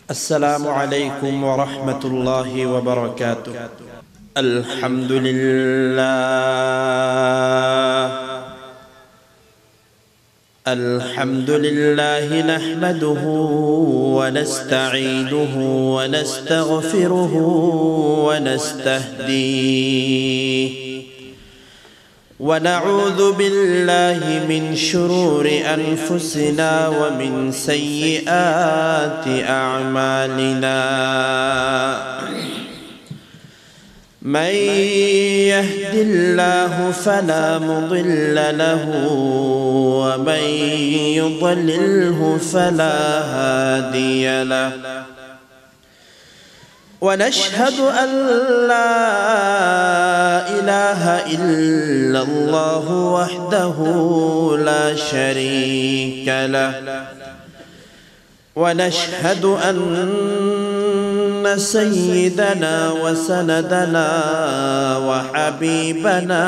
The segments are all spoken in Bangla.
السلام عليكم ورحمة الله وبركاته. الحمد لله نحمده ونستعينه ونستغفره ونستهديه ونعوذ بالله من شرور أنفسنا ومن سيئات أعمالنا. من يهد الله فلا مضل له ومن يضلله فلا هادي له. ونشهد أن لا إله إلا الله وحده لا شريك له. ونشهد أن سيدنا وسندنا وحبيبنا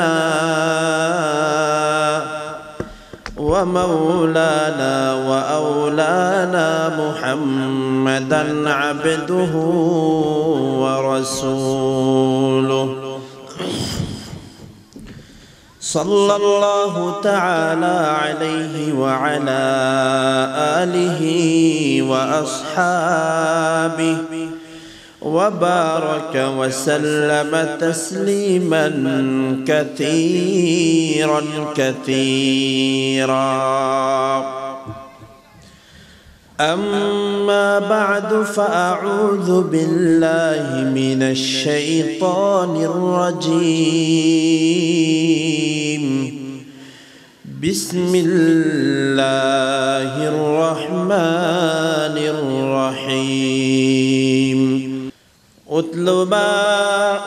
ومولانا وأولانا محمدا عبده ورسوله صلى الله تعالى عليه وعلى آله وأصحابه وبارك وسلم تسليما كثيرا كثيرا. أما بعد فأعوذ بالله من الشيطان الرجيم. بسم الله الرحمن الرحيم. اتل ما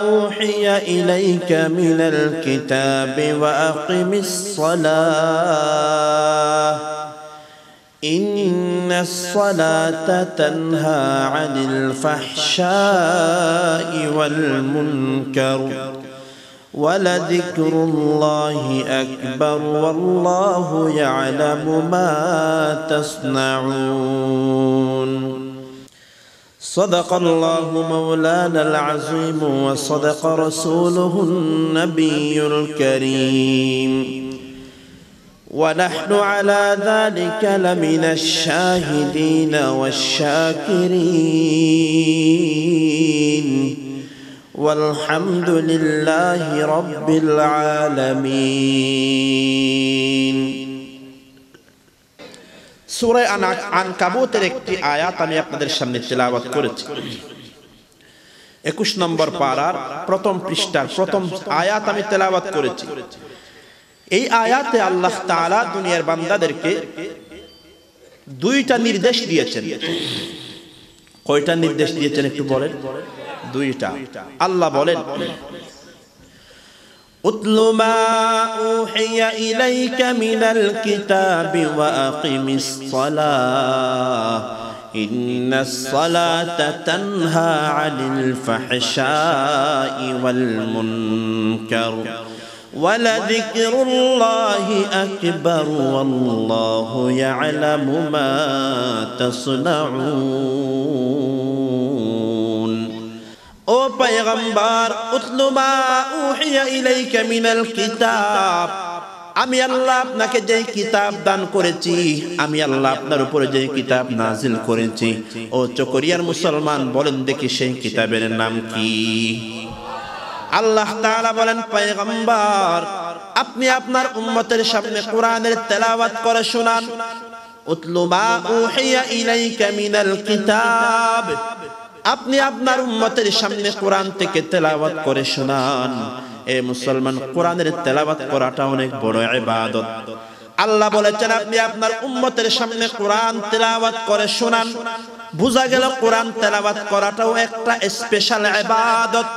أوحي إليك من الكتاب وأقم الصلاة إن الصلاة تنهى عن الفحشاء والمنكر ولذكر الله أكبر والله يعلم ما تصنعون. صدق الله مولانا العظيم وصدق رسوله النبي الكريم ونحن على ذلك لمن الشاهدين والشاكرين والحمد لله رب العالمين. সূরা আনকাবুতের একটি আয়াত আমি আপনাদের সামনে তেলাওয়াত করেছি। 21 নম্বর পারার প্রথম পৃষ্ঠার প্রথম আয়াত আমি তেলাওয়াত করেছি। এই আয়াতে আল্লাহ তাআলা দুনিয়ার বান্দাদেরকে দুইটা নির্দেশ দিয়েছেন। কয়টা নির্দেশ দিয়েছেন একটু বলেন? দুইটা। আল্লাহ বলেন اتل ما أوحي إليك من الكتاب وأقم الصلاة إن الصلاة تنهى عن الفحشاء والمنكر ولذكر الله أكبر والله يعلم ما تصنعون. ও পয়গম্বর উতলু মা উহিয়া ইলাইকা মিনাল কিতাব, আমি আল্লাহ আপনাকে যে কিতাব দান করেছি, আমি আল্লাহ আপনার উপরে যে কিতাব নাজিল করেছি, ও চকরিয়ার মুসলমান বলেন দেখি সেই কিতাবের নাম কি? আল্লাহ তাআলা বলেন পয়গম্বর আপনি আপনার উম্মতের সামনে কোরআনের তেলাওয়াত করে শোনান। উতলু মা উহিয়া ইলাইকা মিনাল কিতাব, আপনি আপনার উম্মতের সামনে কোরআন থেকে তেলাওয়াত করে শোনান। এ মুসলমান, কোরআনের তেলাওয়াত করাটা অনেক বড় ইবাদত। আল্লাহ বলেছেন আপনি আপনার উম্মতের সামনে কোরআন তেলাওয়াত করে শোনান। বুঝা গেল কোরআন তেলাওয়াত করাটাও একটা স্পেশাল ইবাদত।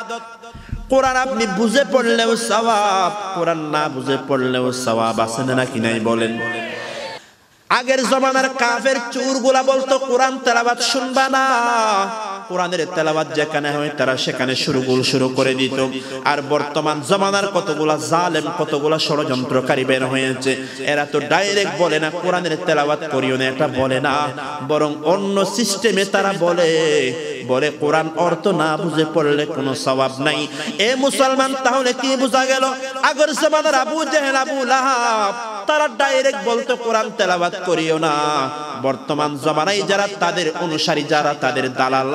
কোরআন আপনি বুঝে পড়লেও সওয়াব, কোরআন না বুঝে পড়লেও সওয়াব আছে নাকি নাই বলেন? আগের জমানার কাফের চোরগুলা বলতো কোরআন তেলাওয়াত শুনবা না, কোরআনের তেলাওয়াত যেখানে হয় তারা সেখানে শুরু করে দিত। আর বর্তমান জমানার কতগুলা জালেম, কতগুলা ষড়যন্ত্রকারী বের হয়েছে, এরা তো ডাইরেক্ট বলে না কোরআনের তেলাওয়াত করিও না, এটা বলে না, বরং অন্য সিস্টেমে তারা বলে কোরআন অর্থ না বুঝে পড়লে কোনো সওয়াব নাই। এ মুসলমান, তাহলে কি বোঝা গেল? আগের জমানার আবু জেহেল, আবু লাহাব তারা ডাইরেক্ট বলতো কোরআন তেলাওয়াত করিও না। বর্তমান জমানায় যারা তাদের অনুসারী, যারা তাদের দালাল,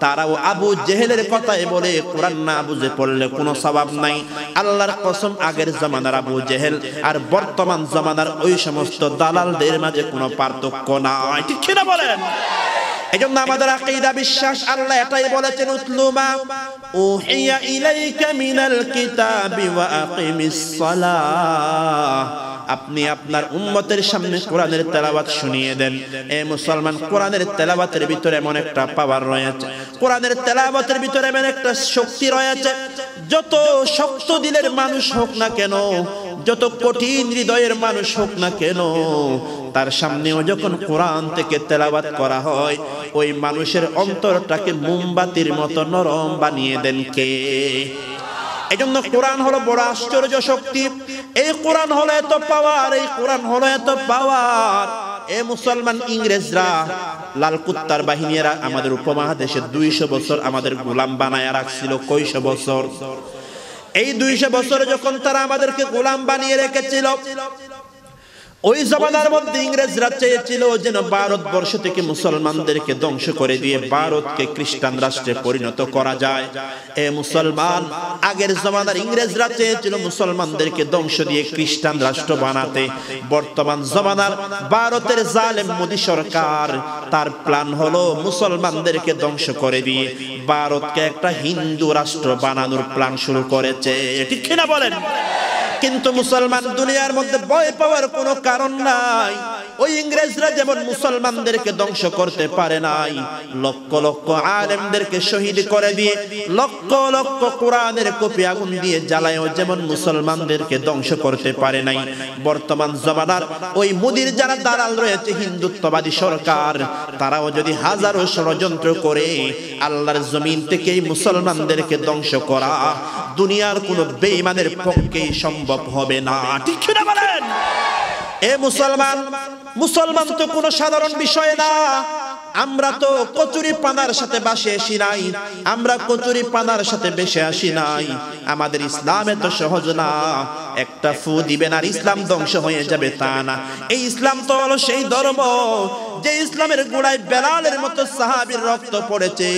তারাও আবু জেহেলের কথাই বলে কোরআন না বুঝে পড়লে কোনো সওয়াব নাই। আল্লাহর কসম, আগের জমানার আবু জেহেল আর বর্তমান জমানার ওই সমস্ত দালালদের মাঝে কোনো পার্থক্য নাই, ঠিক কি না বলেন? এজন্য আমাদের আকীদা, বিশ্বাস, আল্লাহ এটাই বলেছেন, উতলু মা উহিয়া ইলাইকা মিনাল কিতাবি ওয়া আকিমিস সালাহ। আপনি আপনার উম্মতের সামনে কোরআনের তেলাওয়াত শুনিয়ে দেন। এ মুসলমান, কোরআনের তেলাওয়াতের ভিতরে এমন একটা পাওয়ার রয়েছে, কোরআনের তেলাওয়াতের ভিতরে এমন একটা শক্তি রয়েছে, যত শক্ত দিলের মানুষ হোক না কেন, যত কঠিন হৃদয়ের মানুষ হোক না কেন, তার সামনেও যখন কোরআন থেকে তেলাওয়াত করা হয়, ওই মানুষের অন্তরটাকে মোমবাতির মতো নরম বানিয়ে দেন কে? এজন্য কোরআন হলো বড় আশ্চর্য শক্তি। এই কোরআন হলো এত পাওয়ার, এই কোরআন হলো এত পাওয়ার। এ মুসলমান, ইংরেজরা, লাল কুত্তার বাহিনীরা আমাদের উপমহাদেশে 200 বছর আমাদের গোলাম বানায়া রাখছিল। কয়শো বছর? এই 200 বছর যখন তারা আমাদেরকে গোলাম বানিয়ে রেখেছিল, ওই জমানার মধ্যে ইংরেজরা চেয়েছিল যেন ভারতবর্ষ থেকে মুসলমানদেরকে ধ্বংস করে দিয়ে ভারতকে খ্রিস্টান রাষ্ট্রে পরিণত করা যায়। এ মুসলমান, আগের জমানার ইংরেজরা চেয়েছিল মুসলমানদেরকে ধ্বংস দিয়ে খ্রিস্টান রাষ্ট্র বানাতে। বর্তমান জমানার ভারতের জালেম মোদী সরকার, তার প্ল্যান হলো মুসলমানদেরকে ধ্বংস করে দিয়ে ভারতকে একটা হিন্দু রাষ্ট্র বানানোর প্ল্যান শুরু করেছে, ঠিক কিনা বলেন? কিন্তু মুসলমান, দুনিয়ার মধ্যে ভয় পাওয়ার কোনো কারণ নাই। ওই ইংরেজরা যেমন মুসলমানদেরকে ধ্বংস করতে পারে নাই, লক্ষ লক্ষ আলেমদেরকে শহীদ করে দিয়ে লক্ষ লক্ষ কোরআনের কপি আগুন দিয়ে জ্বালায়ও যেমন মুসলমানদেরকে ধ্বংস করতে পারে নাই, বর্তমান জমানার ওই মোদির যারা দালাল রয়েছে, হিন্দুত্ববাদী সরকার, তারাও যদি হাজারো ষড়যন্ত্র করে আল্লাহর জমিন থেকে মুসলমানদেরকে ধ্বংস করা দুনিয়ার কোনো বেঈমানের পক্ষেই সম্ভব হবে না, ঠিক না বলেন? এ মুসলমান, মুসলমান তো কোনো সাধারণ বিষয় না। আমরা তো কচুরি পানার সাথে বাসে আসি নাই, আমরা কচুরি পানার সাথে বেশে আসি নাই। আমাদের ইসলাম এত সহজ না, একটা ফু দিবেন আর ইসলাম ধ্বংস হয়ে যাবে তা না। এই ইসলাম তো হলো সেই ধর্ম যে ইসলামের গোড়ায় বেলালের মতো সাহাবীর রক্ত পড়েছে,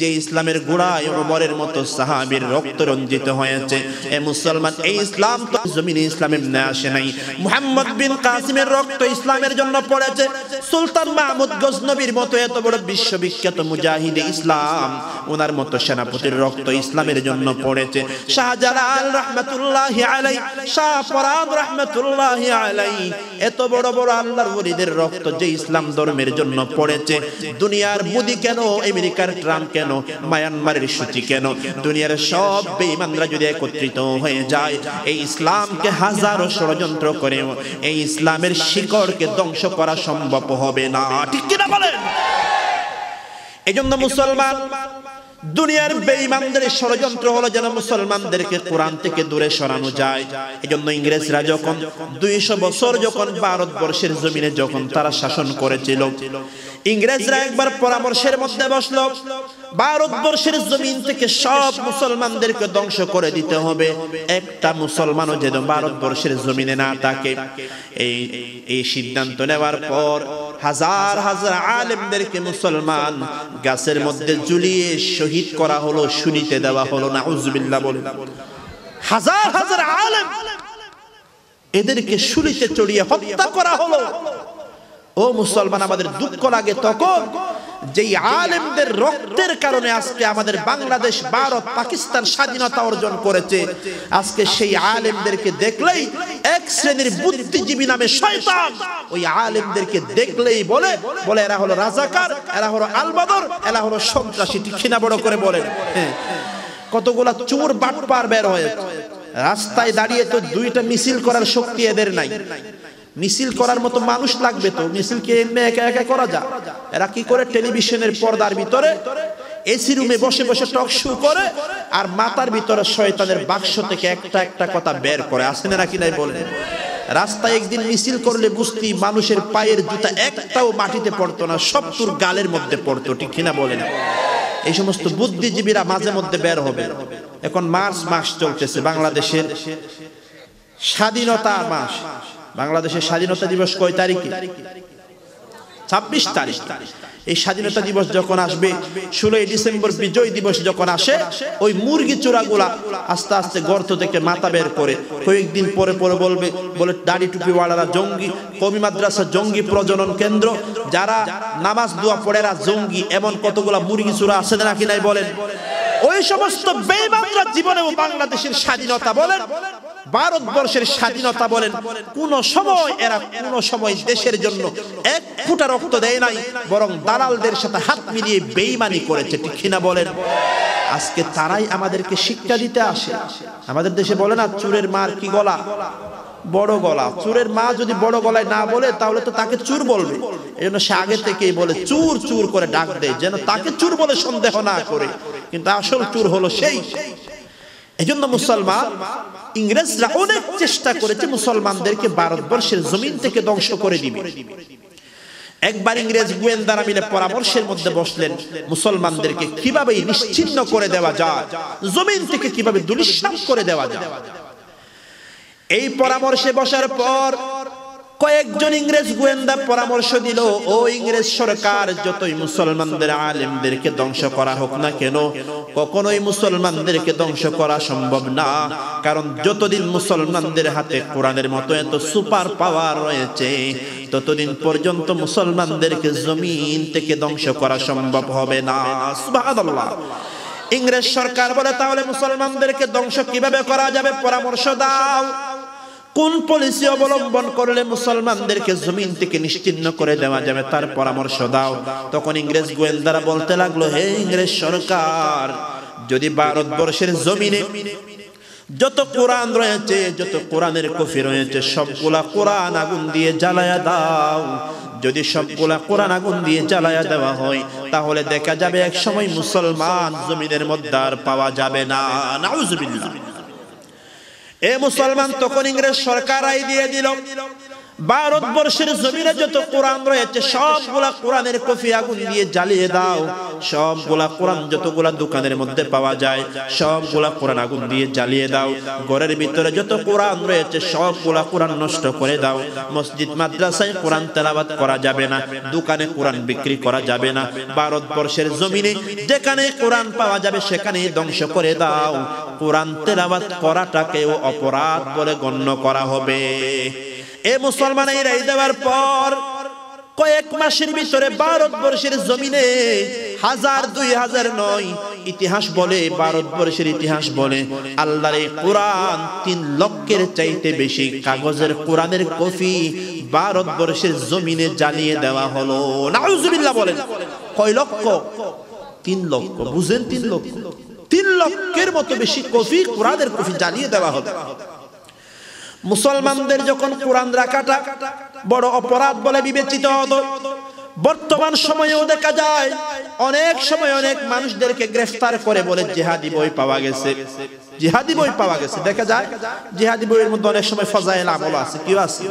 যে ইসলামের গোড়ায় ওমরের মতো সাহাবীর রক্ত রঞ্জিত হয়েছে। এ মুসলমান, এই ইসলাম তো জমিনে ইসলাম এমনি আসে নাই। মুহাম্মদ বিন কাসিমের রক্ত ইসলামের জন্য পড়েছে। সুলতান মাহমুদ গজনবীর মতো এত বড় বিশ্ববিখ্যাত মুজাহিদ ইসলাম, ওনার মতো সেনাপতির রক্ত ইসলামের জন্য পড়েছে। শাহজালাল রাহমাতুল্লাহি আলাইহি, শাহ ফরাদ রাহমাতুল্লাহি আলাইহি, এত বড় বড় আল্লাহর ওলিদের রক্ত যে ইসলাম ধর্মের জন্য পড়েছে। দুনিয়ার মোদি কেন, আমেরিকার ট্রাম্প কেন, মায়ানমারের সূচি কেন, দুনিয়ার সব বেঈমানরা যদি একত্রিত হয়ে যায়, এই ইসলামকে হাজারো ষড়যন্ত্র করে এই ইসলামের শিকড়কে ধ্বংস করা সম্ভব হবে না, ঠিক কি না বলেন? এজন্য মুসলমান, দুনিয়ার বেঈমানদের ষড়যন্ত্র হলো যেন মুসলমানদেরকে কোরআন থেকে দূরে সরানো যায়। এজন্য ইংরেজরা যখন 200 বছর যখন ভারতবর্ষের জমিনে যখন তারা শাসন করেছিল, ইংরেজরা একবার পরামর্শের মধ্যে বসলো, ভারতবর্ষের জমিন থেকে সব মুসলমানদেরকে ধ্বংস করে দিতে হবে, একটা মুসলমানও যেন ভারতবর্ষের জমিনে না থাকে। এই সিদ্ধান্ত নেওয়ার পর হাজার হাজার আলেমদেরকে মুসলমান গাছের মধ্যে ঝুলিয়ে শহীদ করা হলো, শুনিতে দেওয়া হলো। নাউজুবিল্লাহ বলেন। হাজার হাজার আলেম এদেরকে শুলিতে চড়িয়ে হত্যা করা হলো। ও মুসলমান, আমাদের দুঃখ লাগে তখন যেই আলেমদের রক্তের কারণে আজকে আমাদের বাংলাদেশ, ভারত, পাকিস্তান স্বাধীনতা অর্জন করেছে। আজকে সেই আলেমদেরকে দেখলেই এক শ্রেণীর বুদ্ধিজীবী নামে শয়তান ওই আলেমদেরকে দেখলেই বলে এরা হলো রাজাকার, এরা হলো আলবদর, এরা হলো সন্ত্রাসী, ঠিক না? বড় করে বলেন। কতগুলা চোর বাটপার বের হয়ে রাস্তায় দাঁড়িয়ে তো দুইটা মিছিল করার শক্তি এদের নাই। মিছিল করার মতো মানুষ লাগবে তো, মিছিল কি এমনি একা একা করা যায়? এরা কি করে টেলিভিশনের পর্দার ভিতরে এসি রুমে বসে বসে টক শো করে আর মাথার ভিতরে শয়তানের বাক্স থেকে একটা একটা কথা বের করে, আসে না নাকি নাই বলেন? রাস্তায় একদিন মিছিল করলে বুঝতি মানুষের পায়ের জুতা একটাও মাটিতে পড়তো না, সব তোর গালের মধ্যে পড়তো, ঠিক কিনা বলেন? এই সমস্ত বুদ্ধিজীবীরা মাঝে মধ্যে বের হবে। এখন মার্চ মাস চলতেছে, বাংলাদেশের স্বাধীনতা মাস। বাংলাদেশের স্বাধীনতা দিবস কয় তারিখে? 26 তারিখ। এই স্বাধীনতা দিবস যখন আসবে, 16 ডিসেম্বর বিজয় দিবস যখন আসে, ওই মুরগি চোরাগুলা আস্তে আস্তে গর্ত থেকে মাথা বের করে কয়েকদিন পরে পরে বলে দাড়ি টুপিওয়ালারা জঙ্গি, কওমি মাদ্রাসা জঙ্গি প্রজনন কেন্দ্র, যারা নামাজ দোয়া পড়ে এরা জঙ্গি, এমন কতগুলা মুরগি চোরা আছে নাকি নাই বলেন? ওই সমস্ত বেঈমানরা জীবনেও বাংলাদেশের স্বাধীনতা বলেন, ভারতবর্ষের স্বাধীনতা বলেন, কোন সময় এরা কোন সময় দেশের জন্য এক ফোঁটা রক্ত দেয় নাই, বরং দালালদের সাথে হাত মিলিয়ে বেঈমানি করেছে, ঠিক কিনা বলেন? আজকে তারাই আমাদেরকে শিক্ষা দিতে আসে। আমাদের দেশে বলে না, চোরের মার কি গলা? বড় গলা। চোরের মা যদি বড় গলায় না বলে তাহলে তো তাকে চোর বলবে, এই জন্য সে আগে থেকেই বলে চোর চোর করে ডাক দেয়, যেন তাকে চোর বলে সন্দেহ না করে, কিন্তু আসল চোর হলো সেই। এজন্য মুসলমান, ইংরেজরা অনেক চেষ্টা করেছে মুসলমানদেরকে ভারতবর্ষের জমিন থেকে ধ্বংস করে দিবে। একবার ইংরেজ গোয়েন্দারা মিলে পরামর্শের মধ্যে বসলেন, মুসলমানদেরকে কিভাবে নিশ্চিহ্ন করে দেওয়া যায়, জমিন থেকে কিভাবে ধূলিসাৎ করে দেওয়া যায়। এই পরামর্শে বসার পর কয়েকজন ইংরেজ গোয়েন্দা পরামর্শ দিল, ও ইংরেজ সরকার, যতই মুসলমানদের আলেমদেরকে ধ্বংস করা হোক না কেন, কখনোই মুসলমানদেরকে ধ্বংস করা সম্ভব না, কারণ যতদিন মুসলমানদের হাতে কোরআনের মতো এত সুপার পাওয়ার রয়েছে, ততদিন পর্যন্ত মুসলমানদেরকে জমিন থেকে ধ্বংস করা সম্ভব হবে না। সুবহানাল্লাহ। ইংরেজ সরকার বলে, তাহলে মুসলমানদেরকে ধ্বংস কিভাবে করা যাবে, পরামর্শ দাও। কোন পলিসি অবলম্বন করলে মুসলমানদেরকে জমিন থেকে নিশ্চিহ্ন করে দেওয়া যাবে, তার পরামর্শ দাও। তখন ইংরেজ গোয়েন্দারা বলতে লাগলো, হে ইংরেজ সরকার, যদি ভারতবর্ষের জমিনে যত কোরআন রয়েছে, যত কোরআনের কপি রয়েছে, সবগুলা কোরআন আগুন দিয়ে জ্বালায়া দাও। যদি সবগুলা কোরআন আগুন দিয়ে জ্বালায়া দেওয়া হয়, তাহলে দেখা যাবে এক সময় মুসলমান জমিনের মধ্যে আর পাওয়া যাবে না। নাউজুবিল্লাহ। এ মুসলমান, তখন ইংরেজ সরকার রায় দিয়ে দিল, ভারতবর্ষের জমিনে যত কোরআন রয়েছে সবগুলা কোরআনের কপি আগুন দিয়ে জ্বালিয়ে দাও। সবগুলা কোরআন যতগুলা দোকানের মধ্যে পাওয়া যায় সবগুলা কোরআন আগুন দিয়ে জ্বালিয়ে দাও। ঘরের ভিতরে যত কোরআন রয়েছে সবগুলা কোরআন নষ্ট করে দাও। মসজিদ মাদ্রাসায় কোরআন তেলাওয়াত করা যাবে না, দোকানে কোরআন বিক্রি করা যাবে না। ভারতবর্ষের জমিনে যেখানে কোরআন পাওয়া যাবে সেখানেই ধ্বংস করে দাও। কোরআন তেলাওয়াত করাটাকেও অপরাধ বলে গণ্য করা হবে। এ মুসলমান এই রায় দেওয়ার পর কয়েক মাসের ভিতরে ভারতবর্ষের জমিনে 1000 2000 নয়, ইতিহাস বলে, ভারতবর্ষের ইতিহাস বলে, আল্লাহর এই কোরআন 3 লক্ষের চাইতে বেশি কাগজের কোরআনের কপি ভারতবর্ষের জমিনে জ্বালিয়ে দেওয়া হলো। নাউজুবিল্লাহ বলেন। কয় লক্ষ? 3 লক্ষ। বুঝেন? 3 লক্ষ। 3 লক্ষের মতো বেশি কপি, কোরআনের কপি জ্বালিয়ে দেওয়া হলো। মুসলমানদের যখন কোরআন রাখাটা বড় অপরাধ বলে বিবেচিত হতো, বর্তমান সময়েও দেখা যায় অনেক সময় অনেক মানুষদেরকে গ্রেফতার করে বলে জিহাদি বই পাওয়া গেছে, জিহাদি বই পাওয়া গেছে। দেখা যায় জিহাদি বইয়ের মধ্যে অনেক সময় ফজাইল আমল আছে, কি আছে?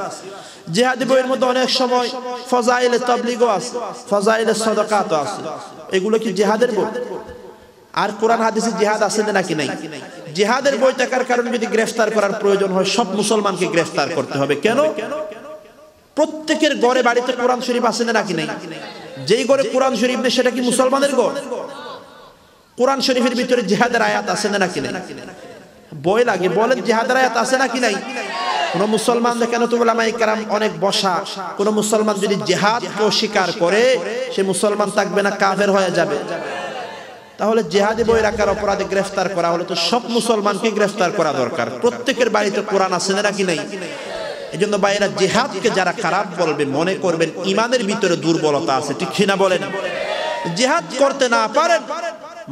জিহাদি বইয়ের মধ্যে অনেক সময় ফজাইলে তাবলীগও আছে, ফজাইলে সাদাকাতও আছে। এগুলো কি জিহাদের বই? আর কোরআন হাদিসে জিহাদ আছে নাকি নাই? জিহাদের বই থাকার কারণে যদি গ্রেফতার করার প্রয়োজন হয় সব মুসলমানকে গ্রেফতার করতে হবে। কেন? প্রত্যেকের ঘরে বাড়িতে কোরআন শরীফ আছে নাকি নাই? যেই ঘরে কোরআন শরীফ নেই সেটা কি মুসলমানের ঘর? কোরআন শরীফের ভিতরে জিহাদের আয়াত আছে নাকি নাই? বই লাগে, বলেন জিহাদের আয়াত আছে নাকি নাই? কোন মুসলমান দেখেন তো উলামায়ে কেরাম অনেক বসা, কোন মুসলমান যদি জিহাদকে অস্বীকার করে সে মুসলমান থাকবে না, কাফের হয়ে যাবে। তাহলে জিহাদি বই রাখার অপরাধে গ্রেফতার করা হলে তো সব মুসলমানকে গ্রেফতার করা দরকার। প্রত্যেকের বাড়িতে কোরআন আছে নাকি নাই? এজন্য ভাইরা, জিহাদকে যারা খারাপ বলবে মনে করবেন ইমানের ভিতরে দুর্বলতা আছে, ঠিক কিনা বলেন? জিহাদ করতে না পারেন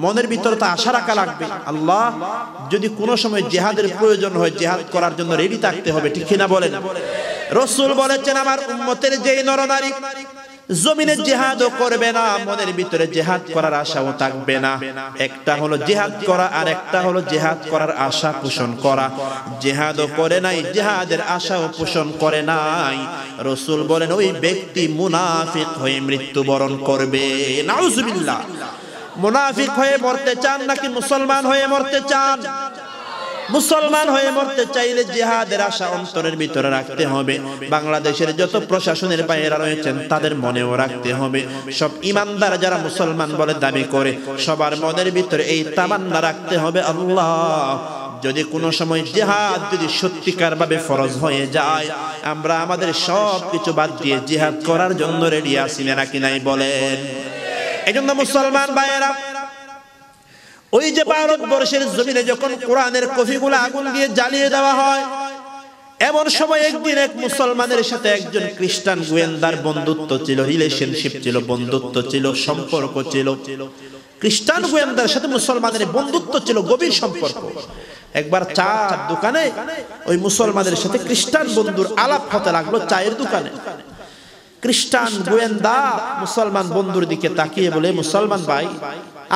মনের ভিতরে তো আশা রাখা লাগবে, আল্লাহ যদি কোনো সময় জিহাদের প্রয়োজন হয় জিহাদ করার জন্য রেডি থাকতে হবে, ঠিক কিনা বলেন? রাসূল বলেছেন, আমার উম্মতের যেই নরনারী জমিনে জিহাদও করবে না, মনের ভিতরে জিহাদ করার আশাও থাকবে না। একটা হলো জিহাদ করা আর একটা হলো জিহাদ করার আশা পোষণ করা। জিহাদও করে নাই, জিহাদের আশাও পোষণ করে নাই। রাসূল বলেন ওই ব্যক্তি মুনাফিক হয়ে মৃত্যুবরণ করবে। নাউজুবিল্লাহ। মুনাফিক হয়ে মরতে চান নাকি মুসলমান হয়ে মরতে চান? মুসলমান হয়ে মরতে চাইলে জিহাদের আশা অন্তরের ভিতরে রাখতে হবে। বাংলাদেশের যত প্রশাসনের বাইরে রয়েছেন তাদের মনেও রাখতে হবে। সব ইমানদার যারা মুসলমান বলে দাবি করে সবার মনের ভিতরে এই তামান্না রাখতে হবে, আল্লাহ যদি কোনো সময় জিহাদ যদি সত্যিকার ভাবে ফরজ হয়ে যায়, আমরা আমাদের সব কিছু বাদ দিয়ে জিহাদ করার জন্য রেডি আছি নাকি নাই বলেন? এজন্য মুসলমান ভাইয়েরা, ওই যে ভারতবর্ষের জমিনে যখন কোরআনের কফিগুলো আগুন দিয়ে জ্বালিয়ে দেওয়া হয়, এমন সময় একদিন এক মুসলমানের সাথে একজন খ্রিস্টান গোয়েন্দার বন্ধুত্ব ছিল, রিলেশনশিপ ছিল, বন্ধুত্ব ছিল, সম্পর্ক ছিল। খ্রিস্টান গোয়েন্দার সাথে মুসলমানের বন্ধুত্ব ছিল, গভীর সম্পর্ক। একবার চার দোকানে ওই মুসলমানের সাথে খ্রিস্টান বন্ধুর আলাপ হতে লাগলো চায়ের দোকানে। খ্রিস্টান গোয়েন্দা মুসলমান বন্ধুর দিকে তাকিয়ে বলে, মুসলমান ভাই,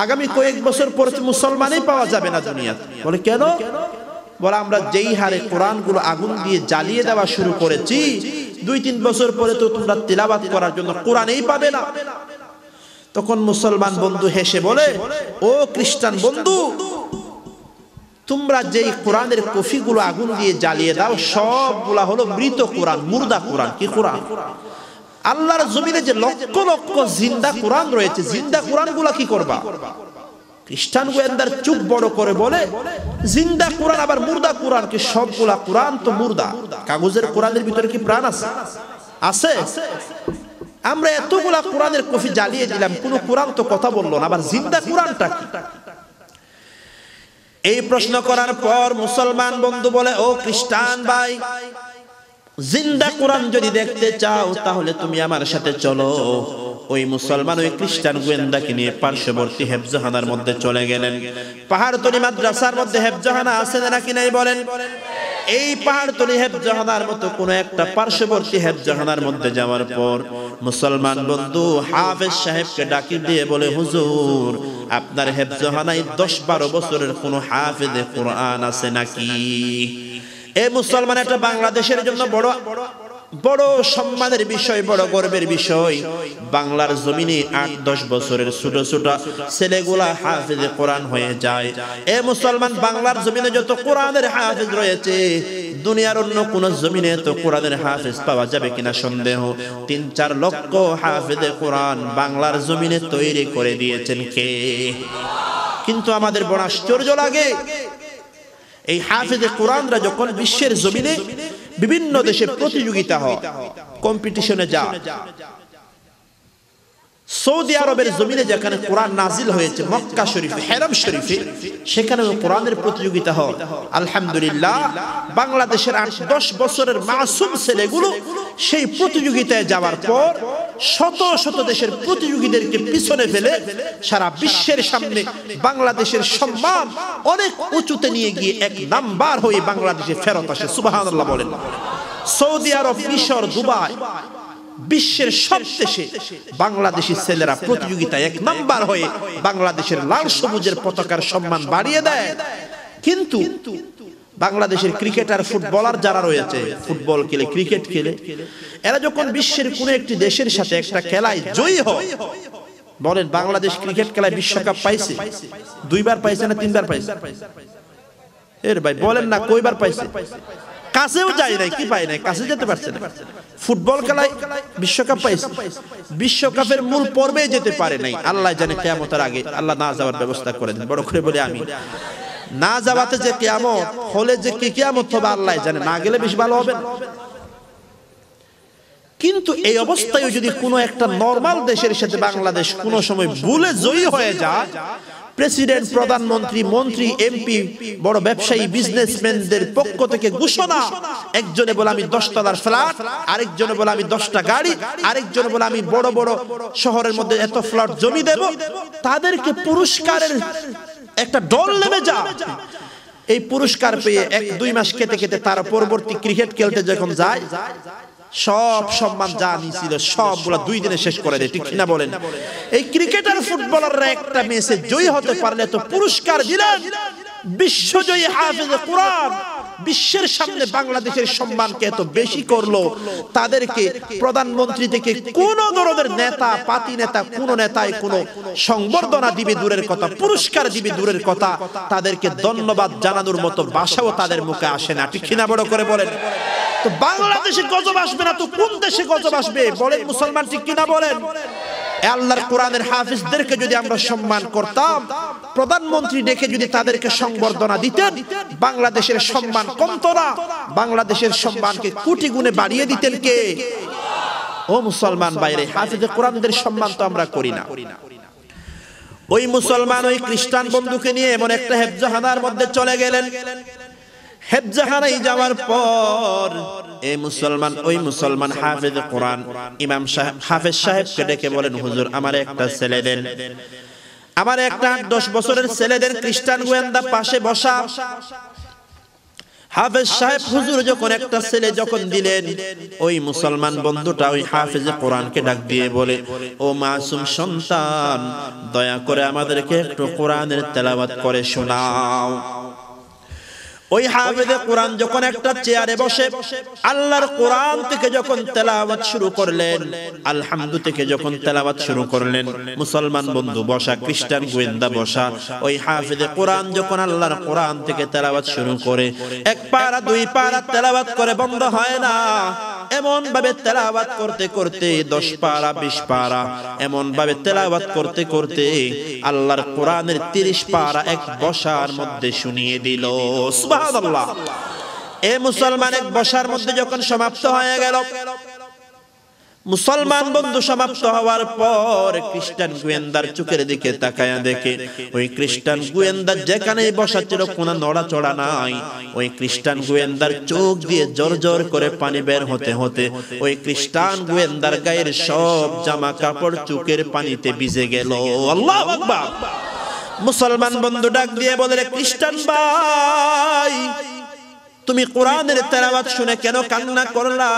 আগামী কয়েক বছর পরে মুসলমানই পাওয়া যাবে না দুনিয়াতে। বলে কেন? বলে আমরা যেই হারে কোরআনগুলো আগুন দিয়ে জ্বালিয়ে দেওয়া শুরু করেছি, 2-3 বছর পরে তো তোমরা তিলাওয়াত করার জন্য কোরআনই পাবে না। তখন মুসলমান বন্ধু হেসে বলে, ও খ্রিস্টান বন্ধু, তোমরা যেই কোরআনের কফিগুলো আগুন দিয়ে জ্বালিয়ে দাও সবগুলা হলো মৃত কোরআন, মুর্দা কোরআন। কি কোরআন? আল্লাহর জমিনে যে লক্ষ লক্ষ জিন্দা কোরআন রয়েছে, জিন্দা কোরআনগুলা কি করবা? খ্রিস্টান গোয়েন্দার চুপ বড় করে বলে, জিন্দা কোরআন আবার মুর্দা কোরআন কি? সবগুলা কোরআন তো মুর্দা। কাগজের কোরআনের ভিতরে কি প্রাণ আছে? আছে। আমরা এতগুলা কোরআনের কফি জ্বালিয়ে দিলাম, কোন কোরআন তো কথা বললো না, আবার জিন্দা কোরআনটা কি? এই প্রশ্ন করার পর মুসলমান বন্ধু বলে, ও খ্রিস্টান ভাই, জিন্দা কোরআন যদি দেখতে চাও তাহলে তুমি আমার সাথে চলো। ওই মুসলমান ওই খ্রিস্টান গোয়েন্দাকে নিয়ে পার্শ্ববর্তী হেফজখানার মধ্যে চলে গেলেন। পাহাড়তলি মাদ্রাসার মধ্যে হেফজখানা আছে নাকি নাই বলেন? এই পাহাড়তলি হেফজখানার মতো কোন একটা পার্শ্ববর্তী হেফজখানার মধ্যে যাওয়ার পর মুসলমান বন্ধু হাফেজ সাহেবকে ডাকি দিয়ে বলে, হুজুর, আপনার হেফজখানায় 10-12 বছরের কোন হাফেজে কোরআন আছে নাকি? এই মুসলমান একটা বাংলাদেশের জন্য বড় বড় সম্মানের বিষয়, বড় গর্বের বিষয়। বাংলার জমিনে 8-10 বছরের ছোট ছোট ছেলেগুলা হাফেজে কোরআন হয়ে যায়। এ মুসলমান, বাংলার জমিনে যত কোরআনের হাফেজ রয়েছে, দুনিয়ার অন্য কোন জমিনে তো কোরআনের হাফেজ পাওয়া যাবে কিনা সন্দেহ। 3-4 লক্ষ হাফেজে কোরআন বাংলার জমিনে তৈরি করে দিয়েছেন কে? কিন্তু আমাদের বড় আশ্চর্য লাগে, এই হাফেজে কোরআনরা যখন বিশ্বের জমিনে বিভিন্ন দেশে প্রতিযোগিতা হয়, কম্পিটিশনে যায়, সৌদি আরবের জমিনে যেখানে কোরআন নাজিল হয়েছে, মক্কা শরীফে, হেরাম শরীফে, সেখানে কোরআনের প্রতিযোগিতা হয়। আলহামদুলিল্লাহ, বাংলাদেশের 8-10 বছরের মাসুম ছেলেগুলো সেই প্রতিযোগিতায় যাওয়ার পর শত শত দেশের প্রতিযোগীদেরকে পিছনে ফেলে সারা বিশ্বের সামনে বাংলাদেশের সম্মান অনেক উঁচুতে নিয়ে গিয়ে 1 নাম্বার হয়ে বাংলাদেশে ফেরত আসে। সুবহানাল্লাহ বলেন। সৌদি আরব, মিশর, দুবাই, বিশ্বের সব দেশে বাংলাদেশি ছেলেরা প্রতিযোগিতায় 1 নাম্বার হয়ে বাংলাদেশের লাল সবুজের পতাকার সম্মান বাড়িয়ে দেয়। কিন্তু বাংলাদেশের ক্রিকেটার, ফুটবলার যারা রয়েছে, ফুটবল খেলে, ক্রিকেট খেলে, এরা যখন বিশ্বের কোন একটি দেশের সাথে একটা খেলায় জয়ী হয়, বলেন বাংলাদেশ ক্রিকেট খেলায় বিশ্বকাপ পাইছে? 2 বার পাইছে না 3 বার পাইছে? এর ভাই বলেন না, কয়বার পাইছে? কাছেও যায় নাই। কি পায় নাই? কাছে যেতে পারছে না। ফুটবল খেলায় বিশ্বকাপ পাইছে, বিশ্বকাপের মূল পর্বে যেতে পারে নাই। আল্লাহ জানে কিয়ামতের আগে আল্লাহ না যাওয়ার ব্যবস্থা করে দেন। বড় করে বলি আমি, না যাওয়াতে যে কিয়ামত হলে যে কি কিয়ামত হবে আল্লাহ জানে, না গেলে বেশি ভালো হবে। কিন্তু এই অবস্থায় যদি কোনো একটা নরমাল দেশের সাথে বাংলাদেশ কোনো সময় ভুলে জয়ী হয়ে যায়, প্রেসিডেন্ট, প্রধানমন্ত্রী, মন্ত্রী, এমপি, বড় ব্যবসায়ী, বিজনেসম্যানদের পক্ষ থেকে ঘোষণা, একজনে বলে আমি 10 তলার ফ্ল্যাট, আরেকজনে বলে আমি 10টা গাড়ি, আরেকজনে বলে আমি বড় বড় শহরের মধ্যে এত ফ্ল্যাট জমি দেব, তাদেরকে পুরস্কারের একটা ডল নেমে যায়। এই পুরস্কার পেয়ে 1-2 মাস কেটে কেটে তার পরবর্তী ক্রিকেট খেলতে যখন যায়, সব সম্মান যা নিছিল সবগুলা 2 দিনে শেষ করে দেয়, ঠিক কিনা বলেন? এই ক্রিকেটার ফুটবলাররা একটা ম্যাচে জয়ী হতে পারলে তো পুরস্কার দিলেন বিশ্বজয়ী হাফেজে কোরআন। বিশ্বের সামনে বাংলাদেশের সম্মানকে এত বেশি করলো, তাদেরকে প্রধানমন্ত্রী থেকে কোন ধরনের নেতা পাতি নেতা কোন নেতাই কোন সংবর্ধনা দিবে দূরের কথা, পুরস্কার দিবে দূরের কথা, তাদেরকে ধন্যবাদ জানানোর মতো ভাষাও তাদের মুখে আসে না, ঠিক কিনা বড় করে বলেন? তো বাংলাদেশে গজব আসবে না তো কোন দেশে গজব আসবে বলেন মুসলমান, ঠিক কিনা বলেন? আল্লাহর কোরআনের হাফেজদেরকে যদি আমরা সম্মান করতাম, প্রধানমন্ত্রী ডেকে যদি তাদেরকে সংবর্ধনা দিতেন, বাংলাদেশের সম্মান কমতো না, বাংলাদেশের সম্মানকে কোটি গুণে বাড়িয়ে দিতেন কে? ও মুসলমান ভাইরে, হাফেজে কোরআনদের সম্মান তো আমরা করি না। ওই মুসলমান ওই খ্রিস্টান বন্ধুকে নিয়ে এমন একটা হেফজখানার মধ্যে চলে গেলেন। হেফজখানায় যাওয়ার পর ওই মুসলমান হাফেজ কোরআন ইমাম সাহেব হাফেজ সাহেবকে ডেকে বলেন, হুজুর আমার একটা ছেলে দেন, আমার একটা 10 বছরের ছেলে দেন। খ্রিস্টান গোয়েন্দা পাশে বসা। হাফেজ সাহেব হুজুর যখন একটা ছেলে যখন দিলেন, ওই মুসলমান বন্ধুটা ওই হাফেজ কোরআনকে ডাক দিয়ে বলে, ও মাসুম সন্তান, দয়া করে আমাদেরকে একটু কোরআনের তেলাওয়াত করে শোনাও। ওই হাফেজে কোরআন যখন একটা চেয়ারে বসে আল্লাহর কোরআন থেকে যখন তেলাওয়াত শুরু করলেন, আলহামদু থেকে যখন তেলাওয়াত শুরু করলেন, মুসলমান বন্ধু বসা, খ্রিস্টান গোয়েন্দা বসা, ওই হাফেজে কোরআন যখন আল্লাহর কোরআন থেকে তেলাওয়াত শুরু করে 1 পারা 2 পারা তেলাওয়াত করে বন্ধ হয় না। এমন ভাবে তেলাওয়াত করতে করতে 10 পারা 20 পারা এমন ভাবে তেলাওয়াত করতে করতে আল্লাহর কোরআনের 30 পারা এক বসার মধ্যে শুনিয়ে দিল। সুবহানাল্লাহ। এই মুসলমান এক বসার মধ্যে যখন সমাপ্ত হয়ে গেল, মুসলমান বন্ধু সমাপ্ত হওয়ার পর খ্রিস্টান গোয়েন্দার চোখের দিকে তাকায়া দেখে ওই খ্রিস্টান গোয়েন্দা যেখানেই বসা ছিল কোনো নড়াচড়া নাই। ওই খ্রিস্টান গোয়েন্দার চোখ দিয়ে জোর করে পানি বের হতে হতে ওই খ্রিস্টান গোয়েন্দার গায়ের সব জামা কাপড় চোখের পানিতে ভিজে গেল। আল্লাহু আকবার। মুসলমান বন্ধু ডাক দিয়ে বলে, খ্রিস্টান ভাই, তুমি কোরআনের তেলাওয়াত শুনে কেন কান্না করলা?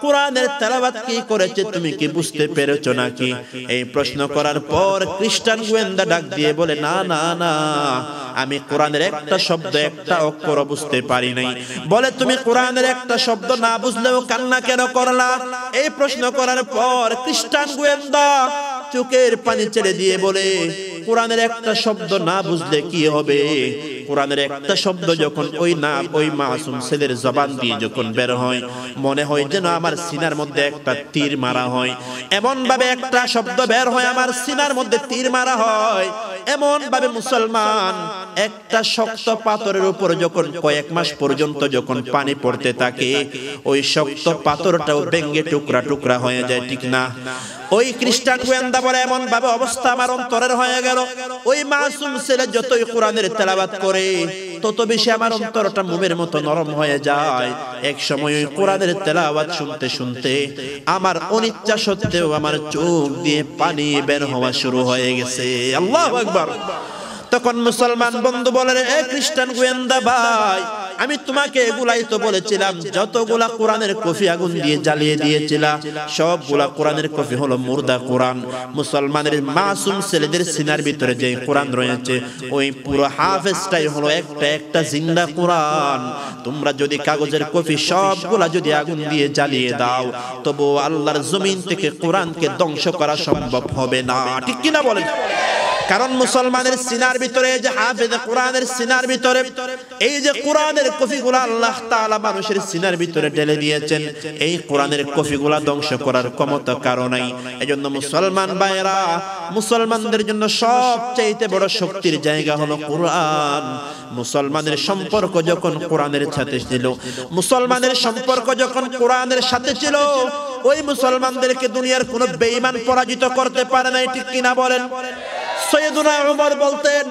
কোরআনের তেলাওয়াত কি করেছে তুমি কি বুঝতে পেরেছো নাকি? এই প্রশ্ন করার পর খ্রিস্টান গোয়েন্দা ডাক দিয়ে বলে, না না না, আমি কোরআনের একটা শব্দ একটা অক্ষর বুঝতে পারি নাই। বলে, তুমি কোরআনের একটা শব্দ না বুঝলেও কান্না কেন করলা? এই প্রশ্ন করার পর খ্রিস্টান গোয়েন্দা চোখের পানি ছেড়ে দিয়ে বলে, কোরআনের একটা শব্দ না বুঝলে কি হবে? কোরআনের একটা শব্দ যখন ওই মাসুম ছেলের জবান দিয়ে যখন বের হয়, মনে হয় যেন আমার সিনার মধ্যে একটা তীর মারা হয়। এমন ভাবে একটা শব্দ বের হয়, আমার সিনার মধ্যে তীর মারা হয়। এমন ভাবে মুসলমান একটা শক্ত পাথরের উপর যখন কয়েক মাস পর্যন্ত যখন পানি পড়তে থাকে, ওই শক্ত পাথরটাও ভেঙে টুকরা টুকরা হয়ে যায়, ঠিক না? ওই খ্রিস্টান গোয়েন্দা বলে, এমন ভাবে অবস্থা আমার অন্তরের হয়ে গেল, ওই মাসুম ছেলে যতই কোরআনের তেলাওয়াত করে তত বেশি আমার অন্তরটা মোমের মতো নরম হয়ে যায়। এক সময় ওই কোরআনের তেলাওয়াত শুনতে শুনতে আমার অনিচ্ছা সত্ত্বেও আমার চোখ দিয়ে পানি বের হওয়া শুরু হয়ে গেছে। আল্লাহু আকবার। তখন মুসলমান বন্ধু বলে, এ খ্রিস্টান গোয়েন্দা ভাই, আমি তোমাকে এগুলাই তো বলেছিলাম, যতগুলা কোরআনের কফি আগুন দিয়ে জ্বালিয়ে দিয়েছিলাম সবগুলা কোরআনের কফি হলো মুর্দা কোরআন। মুসলমানের মাসুম ছেলেদের সিনার ভিতরে যে কোরআন রয়েছে, ওই পুরো হাফেজটাই হলো একটা একটা জিন্দা কোরআন। তোমরা যদি কাগজের কফি সবগুলা যদি আগুন দিয়ে জ্বালিয়ে দাও, তবু আল্লাহর জমিন থেকে কোরআনকে ধ্বংস করা সম্ভব হবে না, ঠিক কিনা বলেন? কারণ মুসলমানের সিনার ভিতরে যে হাফেজ কোরআনের সিনার ভিতরে এই যে কোরআনের কফিগুলো আল্লাহ তাআলা মানুষের সিনার ভিতরে ঢেলে দিয়েছেন, এই কোরআনের কফিগুলো ধ্বংস করার ক্ষমতা কারো নাই। এজন্য মুসলমান ভাইরা, মুসলমানদের জন্য সবচেয়ে বড় শক্তির জায়গা হলো কোরআন। মুসলমানের সম্পর্ক যখন কোরআনের সাথে ছিল, মুসলমানের সম্পর্ক যখন কোরআনের সাথে ছিল, ওই মুসলমানদেরকে দুনিয়ার কোনো বেঈমান পরাজিত করতে পারে না, ঠিক কিনা বলেন? সৈয়দুনা উমর বলতেন,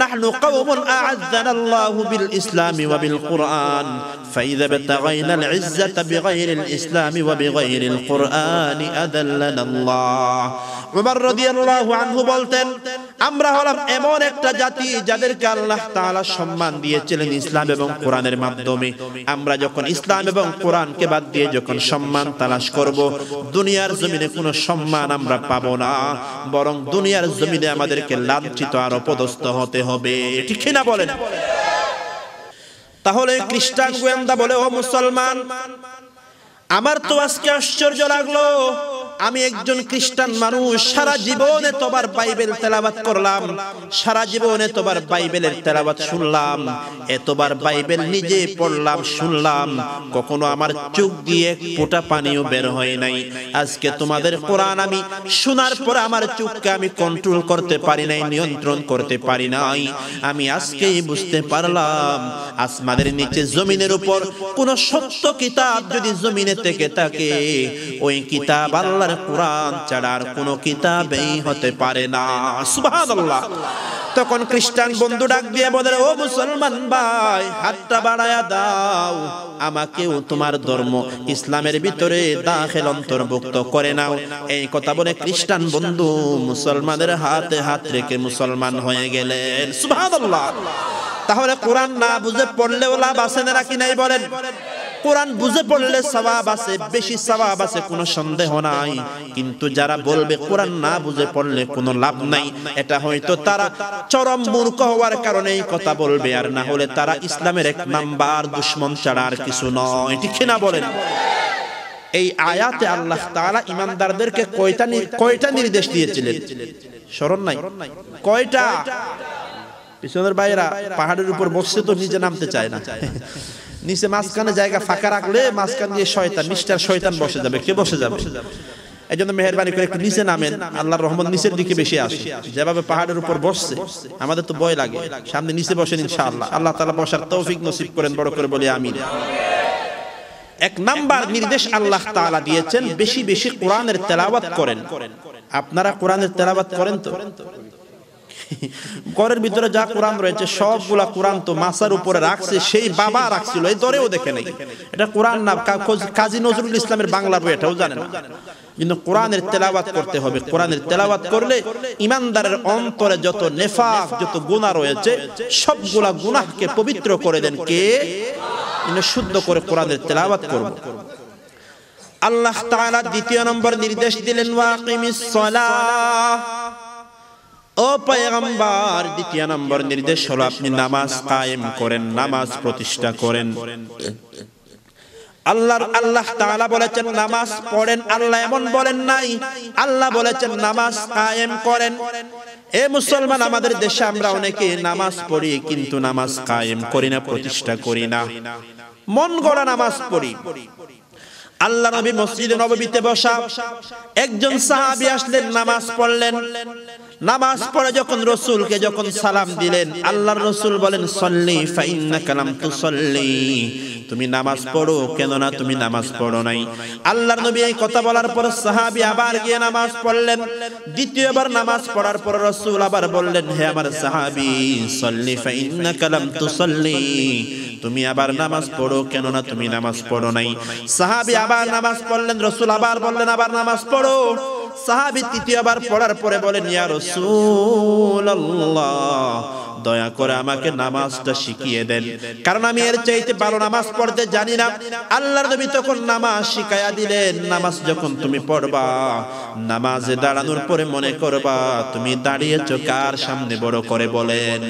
নাহনু কওমুন আ'আজ্জানাল্লাহু বিল ইসলামি ওয়া বিল কুরআন ফাইযা বাতাগাইনাল ইজ্জাতা বিগাইরিল ইসলামি ওয়া বিগাইরিল কুরআনি আদাল্লানাল্লাহ। উমর রাদিয়াল্লাহু আনহু বলতেন, আমরা হলাম এমন একটা জাতি যাদেরকে আল্লাহ তাআলা সম্মান দিয়েছিলেন ইসলাম এবং কোরআনের মাধ্যমে। আমরা যখন ইসলাম এবং কোরআনকে বাদ দিয়ে যখন সম্মান তালাশ করব, দুনিয়ার জমিনে কোনো সম্মান আমরা পাবো না, বরং দুনিয়ার জমিনে আমাদেরকে লাঞ্ছিত আর অপদস্থ হতে হবে। ঠিক কিনা বলেন? তাহলে খ্রিস্টান গোয়েন্দা বলে, ও মুসলমান, আমার তো আজকে আশ্চর্য লাগলো, আমি একজন খ্রিস্টান মানুষ, সারা জীবনে তোবার বাইবেল তেলাওয়াত করলাম, সারা জীবনে তোবার বাইবেলের তেলাওয়াত শুনলাম, এতবার বাইবেল নিজে পড়লাম শুনলাম, কখনো আমার চোখ দিয়ে এক ফোঁটা পানিও বের হয় নাই। আজকে তোমাদের কোরআন আমি শোনার পর আমার চোখকে আমি কন্ট্রোল করতে পারি নাই, নিয়ন্ত্রণ করতে পারি নাই। আমি আজকেই বুঝতে পারলাম, আসমানের নিচে জমিনের উপর কোন সত্য কিতাব যদি জমিনে থেকে থাকে, ওই কিতাব আল্লাহর কোরআন ছাড়া আর কোনো কিতাবই হতে পারে না। সুবহানাল্লাহ। তখন খ্রিস্টান বন্ধু ডাক দিয়ে বলে, ও মুসলমান ভাই, হাতটা বাড়ায়া দাও, আমাকেও তোমার ধর্ম ইসলামের ভিতরে দাখিল অন্তর্ভুক্ত করে নাও। এই কথা বলে খ্রিস্টান বন্ধু মুসলমানের হাতে হাত রেখে মুসলমান হয়ে গেলেন। সুবহানাল্লাহ। তাহলে কোরআন না বুঝে পড়লেও লাভ আছে নাকি নাই বলেন? কোরআন বুঝে পড়লে সওয়াব আছে, বেশি সওয়াব আছে, কোনো সন্দেহ নাই। কিন্তু যারা বলবে কোরআন না বুঝে পড়লে কোনো লাভ নাই, এটা হয়তো তারা চরম মূর্খ হওয়ার কারণে এই কথা বলবে, আর না হলে তারা ইসলামের এক নাম্বার দুশমন ছাড়া আর কিছু নয়। ঠিক না বলেন? এই আয়াতে আল্লাহ তাআলা ঈমানদারদেরকে কয়টা নির্দেশ দিয়েছিলেন স্মরণ নাই? কয়টা? পিছনের ভাইরা পাহাড়ের উপর বসে তো নিচে নামতে চায় না, নিচে মাঝখানে জায়গা ফাঁকা রাখলে মাঝখান দিয়ে শয়তান, নিষ্ঠার শয়তান বসে যাবে। কে বসে যাবে? এই জন্য মেহেরবানি করে একটু নিচে নামেন, আল্লাহর রহমত নিচের দিকে বেশি আসে। যেভাবে পাহাড়ের উপর বসছে, আমাদের তো ভয় লাগে, সামনে নিচে বসেন ইনশাআল্লাহ। আল্লাহ তাআলা বসার তৌফিক নসিব করেন, বড় করে বলি আমিন। এক নাম্বার নির্দেশ আল্লাহ তাআলা দিয়েছেন, বেশি বেশি কোরআনের তেলাওয়াত করেন। আপনারা কোরআনের তেলাওয়াত করেন তো? ঘরের ভিতরে যা কোরআন রয়েছে সবগুলা কোরআন তো মাসার উপরে রাখছে, সেই বাবা রাখছিল, এই ধরেও দেখে নাই। এটা কোরআন না, কাজী নজরুল ইসলামের বাংলা বই, এটাও জানে না। কিন্তু কোরআনের তেলাওয়াত করতে হবে। কোরআনের তেলাওয়াত করলে ঈমানদারের অন্তরে যত নেফাক, যত গুনাহ রয়েছে, সবগুলা গুনাহকে পবিত্র করে দেন কে? শুদ্ধ করে কোরআনের তেলাওয়াত করব। আল্লাহ তাআলা দ্বিতীয় নম্বর নির্দেশ দিলেন, ওয়াকিমিস সালাহ। ও পয়গম্বর, দ্বিতীয় নম্বর নির্দেশ হলো আপনি নামাজ কায়েম করেন, নামাজ প্রতিষ্ঠা করেন। আল্লাহ তাআলা বলেছেন নামাজ পড়েন, আল্লাহ এমন বলেন নাই। আল্লাহ বলেছেন নামাজ কায়েম করেন। এ মুসলমান, আমাদের দেশে আমরা অনেকে নামাজ পড়ি কিন্তু নামাজ কায়েম করি না, প্রতিষ্ঠা করি না। মন গড়া নামাজ পড়ি। আল্লাহ নবী মসজিদে নববীতে বসা, একজন সাহাবী আসলেন, নামাজ পড়লেন। নামাজ পড়ে যখন রাসূলকে যখন সালাম দিলেন, আল্লাহর রাসূল বলেন, সল্লি ফাইন্নাকা লাম তুসল্লি, তুমি নামাজ পড়ো, কেন না তুমি নামাজ পড়ো নাই। আল্লাহর নবী এই কথা বলার পর সাহাবী আবার গিয়ে নামাজ পড়লেন। দ্বিতীয়বার নামাজ পড়ার পর রাসূল আবার বললেন, হে আমার সাহাবী, সল্লি ফাইন্নাকা লাম তুসল্লি, তুমি আবার নামাজ পড়ো, কেন না তুমি নামাজ পড়ো নাই। সাহাবী আবার নামাজ পড়লেন, রাসূল আবার বললেন, আবার নামাজ পড়ো। সাহাবী তৃতীয়বার পড়ার পরে বলেন, ইয়া রাসূলুল্লাহ, দয়া করে আমাকে নামাজটা শিখিয়ে দেন, কারণ আমি এর চাইতে ভালো নামাজ পড়তে জানি না। আল্লাহর নবী তখন নামাজ শিখাইয়া দিলেন। নামাজ যখন তুমি পড়বা, নামাজে দাঁড়ানোর পরে মনে করবা তুমি দাঁড়িয়েছো কার সামনে, বড় করে বলেন।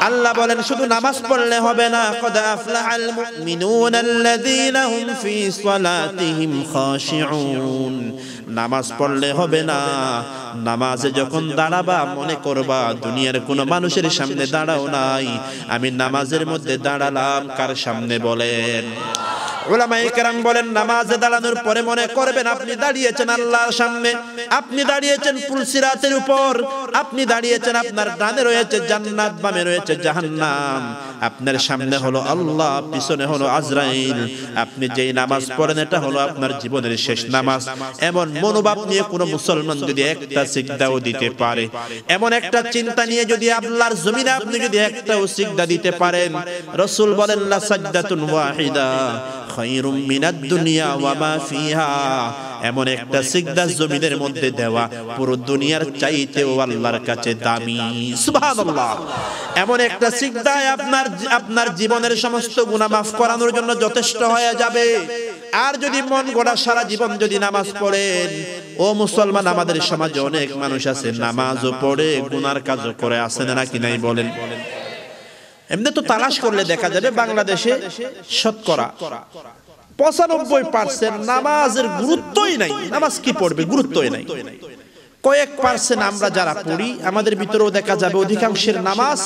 আল্লাহ বলেন শুধু নামাজ পড়লে হবে না, কদ আফলাহাল মুমিনুনা আল্লাযীনা হুম ফি সালাতিহিম খাশিউন। নামাজ পড়লে হবে না, নামাজে যখন দাঁড়াবা মনে করবা দুনিয়ার কোনো মানুষের সামনে দাঁড়াও নাই, আমি নামাজের মধ্যে দাঁড়ালাম কার সামনে বলেন। উলামায়ে কেরাম বলেন নামাজে দাঁড়ানোর পরে মনে করবেন আপনি দাঁড়িয়েছেন আল্লাহর সামনে, আপনি দাঁড়িয়েছেন পুলসিরাতের উপর, আপনি দাঁড়িয়েছেন, আপনার ডানে রয়েছে জান্নাত, বামে রয়েছে জাহান্নাম, আপনার সামনে হলো আল্লাহ, পিছনে হলো আজরাইল। আপনি যেই নামাজ পড়েন এটা হলো আপনার জীবনের শেষ নামাজ। এমন মনোভাব নিয়ে কোনো মুসলমান যদি একটা সিজদাও দিতে পারে, এমন একটা চিন্তা নিয়ে যদি আল্লাহর জমিনে আপনি যদি একটাও সিজদা দিতে পারেন, রাসূল বলেন লা সাজদাতুন ওয়াহিদা খায়রুম মিনাদ দুনিয়া ওয়া মা ফিহা। এমন একটা সিজদা জমিনের মধ্যে দেওয়া পুরো দুনিয়ার চাইতেও আল্লাহর কাছে দামি। সুবহানাল্লাহ। এমন একটা সিজদায় আপনার জীবনের সমস্ত গুনাহ মাফ করানোর জন্য যথেষ্ট হয়ে যাবে। আর যদি মন গড়া সারা জীবন যদি নামাজ পড়েন, ও মুসলমান, আমাদের সমাজে অনেক মানুষ আছে নামাজও পড়ে গুনার কাজও করে, আছে না নাকি নাই বলেন? এমনি তো তালাশ করলে দেখা যাবে বাংলাদেশে শতকরা 95% নামাজের গুরুত্বই নাই। নামাজ কি পড়বে, গুরুত্বই নাই। কয়েক পার্সেন্ট আমরা যারা পড়ি, আমাদের ভিতরেও দেখা যাবে অধিকাংশের নামাজ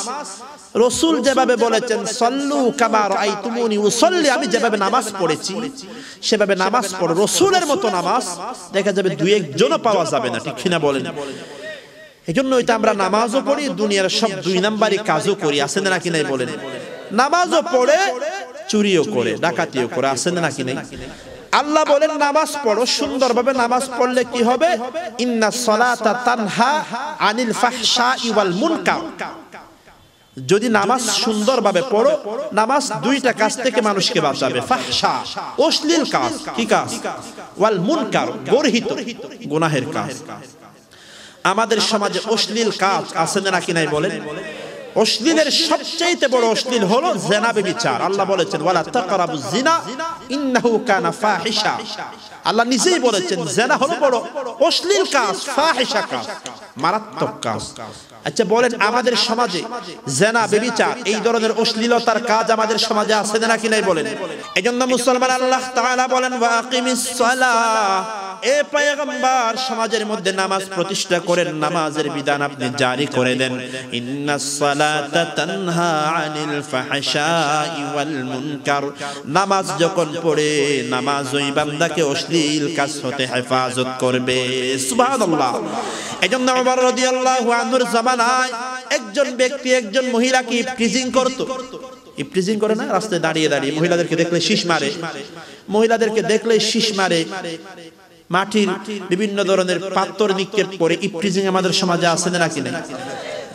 রাসূল যেভাবে বলেছেন সল্লু কামা রাআইতুমুনি উসাল্লি, আমি যেভাবে নামাজ পড়েছি সেভাবে নামাজ পড়ো, রাসূলের মতো নামাজ দেখা যাবে দুই একজনও পাওয়া যাবে না, ঠিক কিনা বলেন? এজন্য এটা আমরা নামাজও পড়ি, দুনিয়ার সব দুই নাম্বারই কাজও করি, আছে না নাকি নাই বলেন? নামাজও পড়ে চুরিও করে, ডাকাতিও করে, আছে না নাকি নাই? আল্লাহ বলেন নামাজ পড়ো, সুন্দরভাবে নামাজ পড়লে কি হবে? ইন্নাস সালাতা তানহা আনিল ফাহশাই ওয়াল মুনকার। যদি নামাজ সুন্দরভাবে পড়ো, নামাজ দুইটা কাজ থেকে মানুষকে বাঁচাবে, ফাহশা অশ্লীল কাজ, কি কাজ? ওয়াল মুনকার গর্হিত গুনাহের কাজ। আমাদের সমাজে অশ্লীল কাজ আছে না নাকি নাই বলেন? অশ্লীলের সবচেয়ে বড় অশ্লীল হলো জিনা, ব্যভিচার। আল্লাহ বলেছেন ওয়ালা তাকরাবুজ জিনা ইন্নাহু কানা ফাহিশা। আল্লাহ নিজেই বলেছেন জিনা হলো বড় অশ্লীল কাজ, ফাহিশা কাজ, মারাত্মক কাজ। আচ্ছা বলেন, আমাদের সমাজে জিনা, ব্যভিচার, এই ধরনের অশ্লীলতার কাজ আমাদের সমাজে আছে না নাকি নাই বলেন? এজন্য মুসলমান আল্লাহ তাআলা বলেন ওয়া আকিমিস সালাহ, এ পয়গম্বর সমাজের মধ্যে নামাজ প্রতিষ্ঠা করেন, নামাজের বিধান আপনি জারি করে দেন। ইন্নাস সালাতা তানহা আনিল ফাহশাই ওয়াল মুনকার। নামাজ যখন পড়ে, নামাজ ওই বান্দাকে অশ্লীল কাজ হতে হেফাজত করবে। সুবহানাল্লাহ। এজন্য ওমর রাদিয়াল্লাহু আনহুর জামানায় একজন ব্যক্তি একজন মহিলাকে ইফটিজিং করত। ইফটিজিং করে না, রাস্তায় দাঁড়িয়ে দাঁড়িয়ে মহিলাদেরকে দেখলে শীষ মারে, মহিলাদেরকে দেখলে শীষ মারে, মাটির বিভিন্ন ধরনের পাথর নিক্ষেপ করে। ইফটিজিং আমাদের সমাজে আছে না নাকি নাই?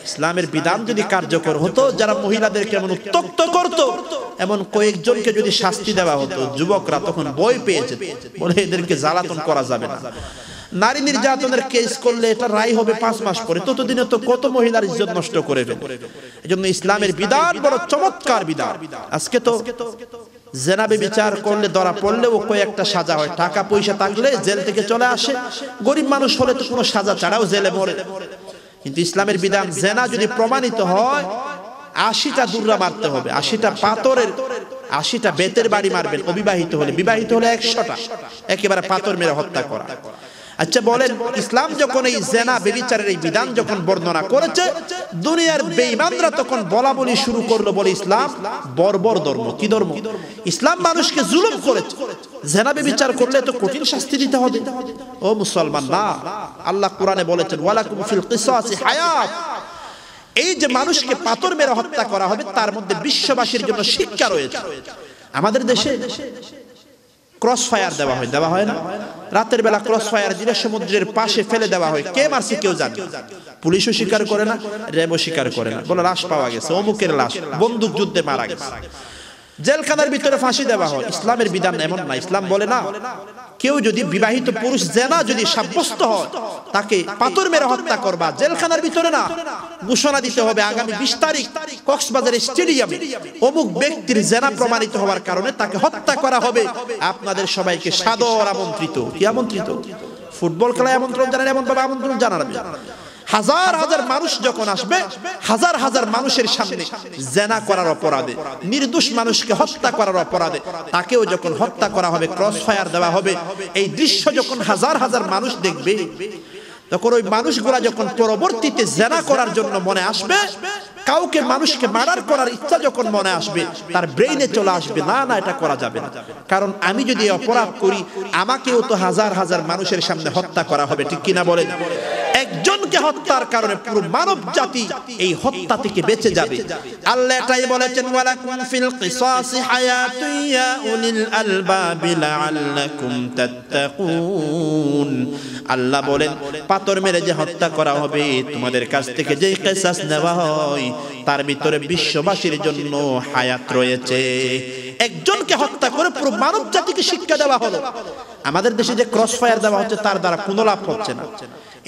ইসলামের বিধান যদি কার্যকর হতো, যারা মহিলাদেরকে এমন উত্তক্ত করত, এমন কয়েকজনকে যদি শাস্তি দেওয়া হতো, যুবকরা তখন ভয় পেয়ে যেত, বলে এদেরকে জ্বালাতন করা যাবে না। নারী নির্যাতনের কেস করলে এটা রায় হবে 5 মাস পরে, ততদিনে তো কত মহিলার ইজ্জত নষ্ট করে ফেলে। এজন্য ইসলামের বিধান বড় চমৎকার বিধান। আজকে তো জিনা ব্যভিচার করলে ধরা পড়লেও কয়েকটা সাজা হয়, টাকা পয়সা থাকলে জেল থেকে চলে আসে, গরিব মানুষ হলে তো কোনো সাজা ছাড়াও জেলে মরে। কিন্তু ইসলামের বিধান, জিনা যদি প্রমাণিত হয় 80টা দুর্রা মারতে হবে, 80টা পাথরের, 80টা বেতের বাড়ি মারবেন। অবিবাহিত হলে, বিবাহিত হলে 100টা, একেবারে পাথর মেরে হত্যা করা। আচ্ছা বলেন, ইসলাম যখন এই জিনা ব্যভিচারের এই বিধান যখন বর্ণনা করেছে, দুনিয়ার বেঈমানরা তখন বলা বলি শুরু করলো, বলে ইসলাম বর্বর ধর্ম। কি ধর্ম? ইসলাম মানুষকে জুলুম করেছে, জিনা ব্যভিচার করলে তো কঠিন শাস্তি দিতে হবে। ও মুসলমান, না, আল্লাহ কোরআনে বলেছেন ওয়ালাকুম ফিল কিসাসি হায়াত। এই যে মানুষকে পাথর মেরে হত্যা করা হবে, তার মধ্যে বিশ্ববাসীর জন্য শিক্ষা রয়েছে। আমাদের দেশে ক্রস ফায়ার দেওয়া হয় না? রাতের বেলা ক্রস ফায়ার দিলে সমুদ্রের পাশে ফেলে দেওয়া হয়। কে মারছে কেউ জানে? পুলিশও স্বীকার করে না, র্যাবও স্বীকার করে না, বলে লাশ পাওয়া গেছে, অমুকের লাশ, বন্দুক যুদ্ধে মারা গেছে। জেলখানার ভিতরে ফাঁসি দেওয়া হয়। ইসলামের বিধান এমন না। ইসলাম বলে না, কেউ যদি বিবাহিত পুরুষ জিনা যদি সাব্যস্ত হয়, তাকে পাথর মেরে হত্যা করবা, জেলখানার ভিতরে না, ঘোষণা দিতে হবে আগামী 20 তারিখ কক্সবাজার স্টেডিয়ামে অমুক ব্যক্তির জিনা প্রমাণিত হওয়ার কারণে তাকে হত্যা করা হবে। আপনাদের সবাইকে সাদর আমন্ত্রিত। কি আমন্ত্রিত? ফুটবল খেলায় আমন্ত্রণ জানান, এমন ভাবে আমন্ত্রণ জানাবে। হাজার হাজার মানুষ যখন আসবে, হাজার হাজার মানুষের সামনে জিনা করার অপরাধে, নির্দোষ মানুষকে হত্যা করার অপরাধে তাকেও যখন হত্যা করা হবে, ক্রস ফায়ার দেওয়া হবে, এই দৃশ্য যখন হাজার হাজার মানুষ দেখবে, তখন ওই মানুষগুলা যখন পরবর্তীতে জিনা করার জন্য মনে আসবে, কাউকে মানুষকে মার্ডার করার ইচ্ছা যখন মনে আসবে, তার ব্রেইনে চলে আসবে না, না, এটা করা যাবে না, কারণ আমি যদি অপরাধ করি আমাকেও তো হাজার হাজার মানুষের সামনে হত্যা করা হবে। ঠিক কিনা বলেন? একজনকে হত্যার কারণে পুরো মানব জাতি এই হত্যা থেকে বেঁচে যাবে। আল্লাহ এটাই বলেছেন ওয়ালাকুম ফিল কিসাসি হায়াতুন ইয়া উলিল আলবাবি লাআল্লাকুম তাত্তাকুন। আল্লাহ বলেন পাথর মেরে যে হত্যা করা হবে, তোমাদের কাছ থেকে যে কিসাস নেওয়া হয়, তার ভিতরে বিশ্ববাসীর জন্য হায়াত রয়েছে। একজনকে হত্যা করে পুরো মানব জাতিকে শিক্ষা দেওয়া হলো। আমাদের দেশে যে ক্রস ফায়ার দেওয়া হচ্ছে তার দ্বারা কোনো লাভ হচ্ছে না।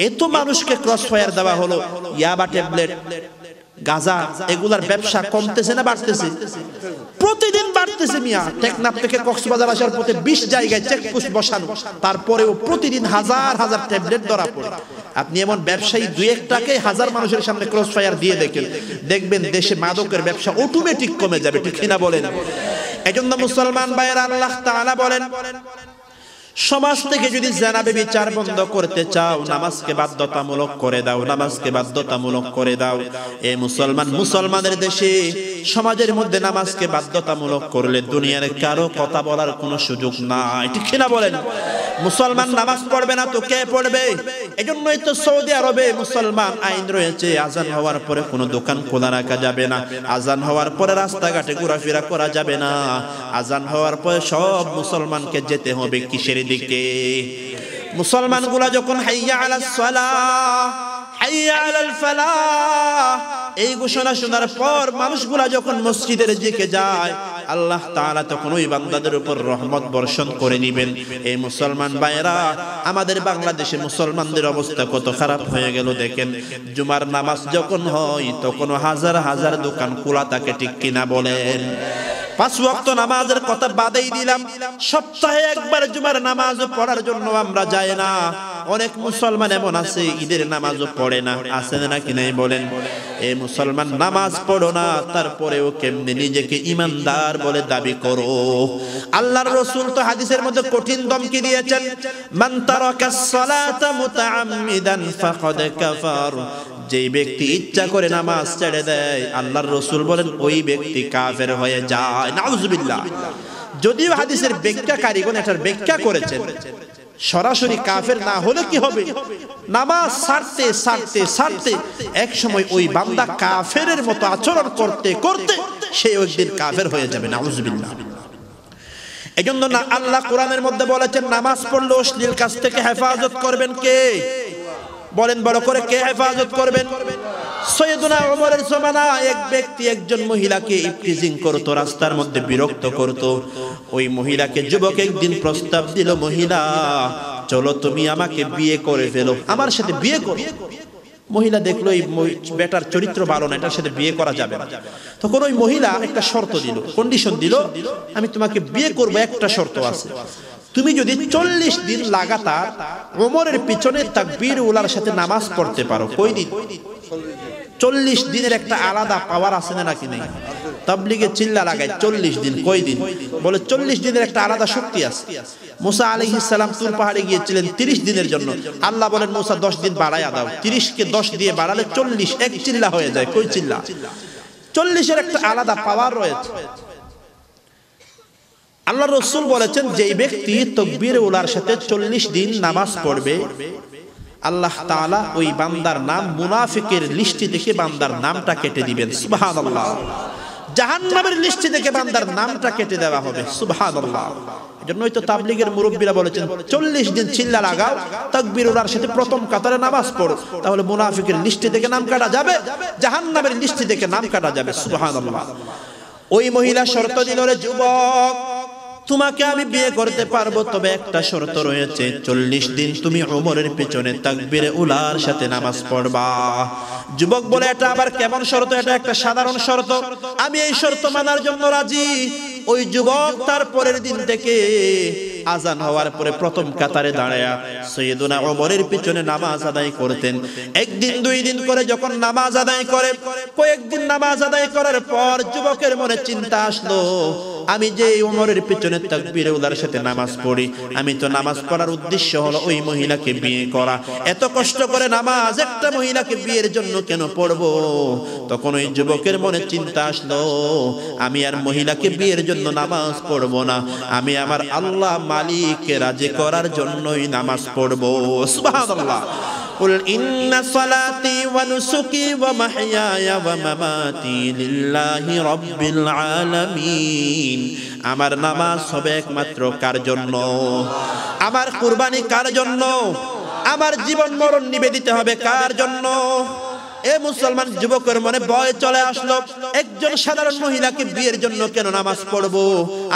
এত মানুষকে ক্রস ফায়ার দেওয়া হলো, ইয়াবা ট্যাবলেট, গাঁজা, এগুলার ব্যবসা কমতেছে না বাড়তেছে? প্রতিদিন বাড়তেছে মিয়া। টেকনাফ থেকে কক্সবাজার আসার পথে 20 জায়গায় চেকপোস্ট বসানো, তারপরেও প্রতিদিন হাজার হাজার ট্যাবলেট ধরা পড়ে। আপনি এমন ব্যবসায়ী 2-1টাকে হাজার মানুষের সামনে ক্রস ফায়ার দিয়ে দেখবেন দেশে মাদকের ব্যবসা অটোমেটিক কমে যাবে, ঠিক কিনা বলেন? এজন্য মুসলমান ভাইয়েরা, আল্লাহ তাআলা বলেন, সমাজ থেকে যদি জিনা ব্যভিচার বন্ধ করতে চাও, নামাজকে বাধ্যতামূলক করে দাও, নামাজকে বাধ্যতামূলক করে দাও। এই মুসলমানের দেশে সমাজের মধ্যে নামাজকে বাধ্যতামূলক করলে দুনিয়ার কারো কথা বলার কোনো সুযোগ নাই, ঠিক কিনা বলেন? মুসলমান নামাজ পড়বে না তো কে পড়বে? এজন্যই তো সৌদি আরবে মুসলমান আইন রয়েছে, আজান হওয়ার পরে কোনো দোকান খোলা রাখা যাবে না, আজান হওয়ার পরে রাস্তাঘাটে ঘোরাফেরা করা যাবে না, আজান হওয়ার পরে সব মুসলমানকে যেতে হবে কিসের দিকে? মুসলমানগুলা যখন হাইয়া আলাস সালাহ, হাইয়া আলাল ফালাহ এই ঘোষণা শোনার পর মানুষগুলা যখন মসজিদের দিকে যায়, আল্লাহ তাআলা তখন ওই বান্দাদের উপর রহমত বর্ষণ করে নেবেন। এই মুসলমান ভাইরা, আমাদের বাংলাদেশে মুসলমানদের অবস্থা কত খারাপ হয়ে গেল দেখেন। জুমার নামাজ যখন হয় তখন হাজার হাজার দোকান খোলা থাকে, ঠিক কিনা বলেন? 5 ওয়াক্ত নামাজের কথা বাদেই দিলাম, সপ্তাহে একবার জুমার নামাজ পড়ার জন্য আমরা যাই না। অনেক মুসলমান এমন আছে ঈদের নামাজও পড়ে না, আছে নাকি নাই বলেন? এই মুসলমান নামাজ পড়ো না, তারপরেও কেমনে নিজেকে ইমানদার বলে দাবি করো? আল্লাহর রাসূল তো হাদিসের মধ্যে কঠিন ধমকি দিয়েছেন, মান তারাকাস সালাতা মুতাআম্মিদান ফাকাদ কাফার। যেই ব্যক্তি ইচ্ছা করে নামাজ ছেড়ে দেয়, আল্লাহর রাসূল বলেন ওই ব্যক্তি কাফের হয়ে যায়। নাউজুবিল্লাহ। যদিও হাদিসের ব্যাখ্যাকারীগণ এটার ব্যাখ্যা করেছেন, সরাসরি কাফের না হলে কি হবে, নামাজ ছাড়তে ছাড়তে ছাড়তে এক সময় ওই বান্দা কাফেরের মতো আচরণ করতে করতে সে একদিন কাফের হয়ে যাবে। নাউজুবিল্লাহ। এজন্য না আল্লাহ কোরআনের মধ্যে বলেছেন, নামাজ পড়লে অশ্লীল কাজ থেকে হেফাজত করবেন কে? বলেন বড় করে, কে হেফাজত করবেন? সৈয়দনা ওমরের জমানায় এক ব্যক্তি একজন মহিলাকে ইফতিজিং করত, রাস্তার মধ্যে বিরক্ত করত। ওই মহিলাকে যুবক একদিন প্রস্তাব দিল, মহিলা চলো তুমি আমাকে বিয়ে করে ফেলো, আমার সাথে বিয়ে করো। মহিলা দেখলো এই বেটার চরিত্র ভালো না, এটার সাথে বিয়ে করা যাবে না। তখন ওই মহিলা একটা শর্ত দিল, কন্ডিশন দিল, আমি তোমাকে বিয়ে করবো, একটা শর্ত আছে, তুমি যদি 40 দিন লাগাতার ওমরের পিছনে তাকবীর উলার সাথে নামাজ পড়তে পারো। কই দিন? 40 দিনের একটা আলাদা পাওয়ার আছে না নাকি নেই? তাবলীগে চিল্লা লাগায় 40 দিন। কই দিন? বলে 40 দিনের একটা আলাদা শক্তি আছে। মুসা আলাইহিস সালাম তুর পাহাড়ে গিয়েছিলেন 30 দিনের জন্য। আল্লাহ বলেন মুসা 10 দিন বাড়ায়া দাও। 30 কে 10 দিয়ে বাড়ালে 40, এক চিল্লা হয়ে যায়। কই চিল্লা? 40 এর একটা আলাদা পাওয়ার রয়েছে। আল্লাহ রাসূল বলেছেন, যেই ব্যক্তি তাকবীর উলার সাথে 40 দিন নামাজ পড়বে, আল্লাহ তাআলা ওই বান্দার নাম মুনাফিকের লিস্টে থেকে বান্দার নামটা কেটে দিবেন। সুবহানাল্লাহ। জাহান্নামের লিস্টে থেকে বান্দার নামটা কেটে দেওয়া হবে। সুবহানাল্লাহ। এজন্যই তো তাবলীগের মুরব্বীরা বলেছেন 40 দিন চিল্লা লাগাও, তাকবীর উলার সাথে প্রথম কাতারে নামাজ পড়ো, তাহলে মুনাফিকের লিস্টে থেকে নাম কাটা যাবে, জাহান্নামের লিস্টে থেকে নাম কাটা যাবে। সুবহানাল্লাহ। ওই মহিলা শর্ত দিল, রে যুবক, তোমাকে আমি বিয়ে করতে পারবো, তবে একটা শর্ত রয়েছে, 40 দিন তুমি ওমরের পিছনে তাকবীরে উলার সাথে নামাজ পড়বা। যুবক বলে, এটা আবার কেমন শর্ত? এটা একটা সাধারণ শর্ত, আমি এই শর্ত মানার জন্য রাজি। ওই যুবক তার পরের দিন থেকে আজান হওয়ার পরে প্রথম কাতারে দাঁড়ায়া সৈয়দনা ওমরের পিছনে নামাজ আদায় করতেন। একদিন 2 দিন করে যখন নামাজ আদায় করে, কয়েকদিন নামাজ আদায় করার পর যুবকের মনে চিন্তা আসলো, আমি যে ওমরের পিছনে তাকবীরে উলার সাথে নামাজ পড়ি, আমি তো নামাজ পড়ার উদ্দেশ্য হলো ওই মহিলাকে বিয়ে করা। এত কষ্ট করে নামাজ একটা মহিলাকে বিয়ের জন্য কেন পড়বো? তখন ওই যুবকের মনে চিন্তা আসলো, আমি আর মহিলাকে বিয়ের জন্য নামাজ পড়বো না, আমি আমার আল্লাহ মালিককে রাজি করার জন্যই নামাজ পড়বো। সুবহানাল্লাহ। কুল ইন্না সালাতি ওয়া নুসুকি ওয়া মাহইয়ায়া ওয়া মামাতি লিল্লাহি রাব্বিল আলামিন। আমার নামাজ হবে একমাত্র কার জন্য? আমার কুরবানি কার জন্য? আমার জীবন মরণ নিবেদিত হবে কার জন্য? এ মুসলমান যুবকের মনে ভয় চলে আসলো, একজন সাধারণ মহিলাকে বিয়ের জন্য কেন নামাজ পড়বো,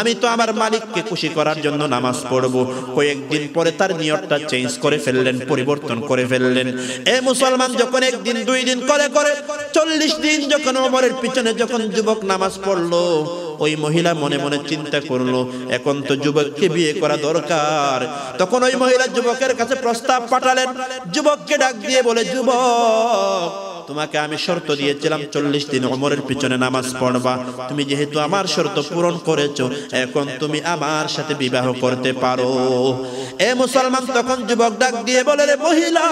আমি তো আমার মালিককে খুশি করার জন্য নামাজ পড়বো। কয়েকদিন পরে তার নিয়তটা চেঞ্জ করে ফেললেন, পরিবর্তন করে ফেললেন। এ মুসলমান যখন একদিন 2 দিন করে 40 দিন যখন ওমরের পিছনে যখন যুবক নামাজ পড়লো, ওই মহিলা মনে মনে চিন্তা করলো এখন তো যুবককে বিয়ে করা দরকার। তখন ওই মহিলা যুবকের কাছে প্রস্তাব পাঠালেন, যুবককে ডাক দিয়ে বলে, যুবক তোমাকে আমি শর্ত দিয়েছিলাম 40 দিন ওমরের পিছনে নামাজ পড়বা, তুমি যেহেতু আমার শর্ত পূরণ করেছো, এখন তুমি আমার সাথে বিবাহ করতে পারো। এ মুসলমান তখন যুবক ডাক দিয়ে বলে, রে মহিলা,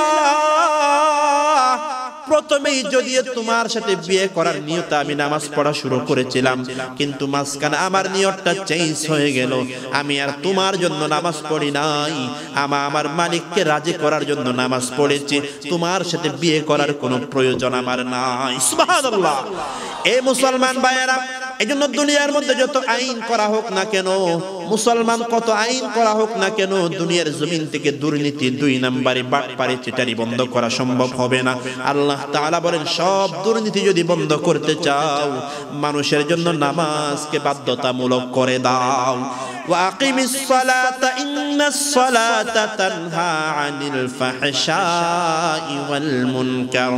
প্রথমেই যদিও তোমার সাথে বিয়ে করার নিয়তে আমি নামাজ পড়া শুরু করেছিলাম, কিন্তু মাঝখানে আমার নিয়তটা চেঞ্জ হয়ে গেল। আমি আর তোমার জন্য নামাজ পড়ি নাই, আমার মালিককে রাজি করার জন্য নামাজ পড়েছি। তোমার সাথে বিয়ে করার কোনো প্রয়োজন আমার নাই। সুবহানাল্লাহ। এই মুসলমান ভাইয়েরা, এজন্য দুনিয়ার মধ্যে যত আইন করা হোক না কেন, মুসলমান কত আইন করা হোক না কেন, দুনিয়ার জমিন থেকে দুর্নীতি, 2 নম্বরি, বাটপারি, চিটারি বন্ধ করা সম্ভব হবে না। আল্লাহ তাআলা বলেন, সব দুর্নীতি যদি বন্ধ করতে চাও, মানুষের জন্য নামাজকে বাধ্যতামূলক করে দাও। ওয়াকিমিস সালাতা ইন্নাস সালাতা তানহা আনিল ফাহশাই ওয়াল মুনকার।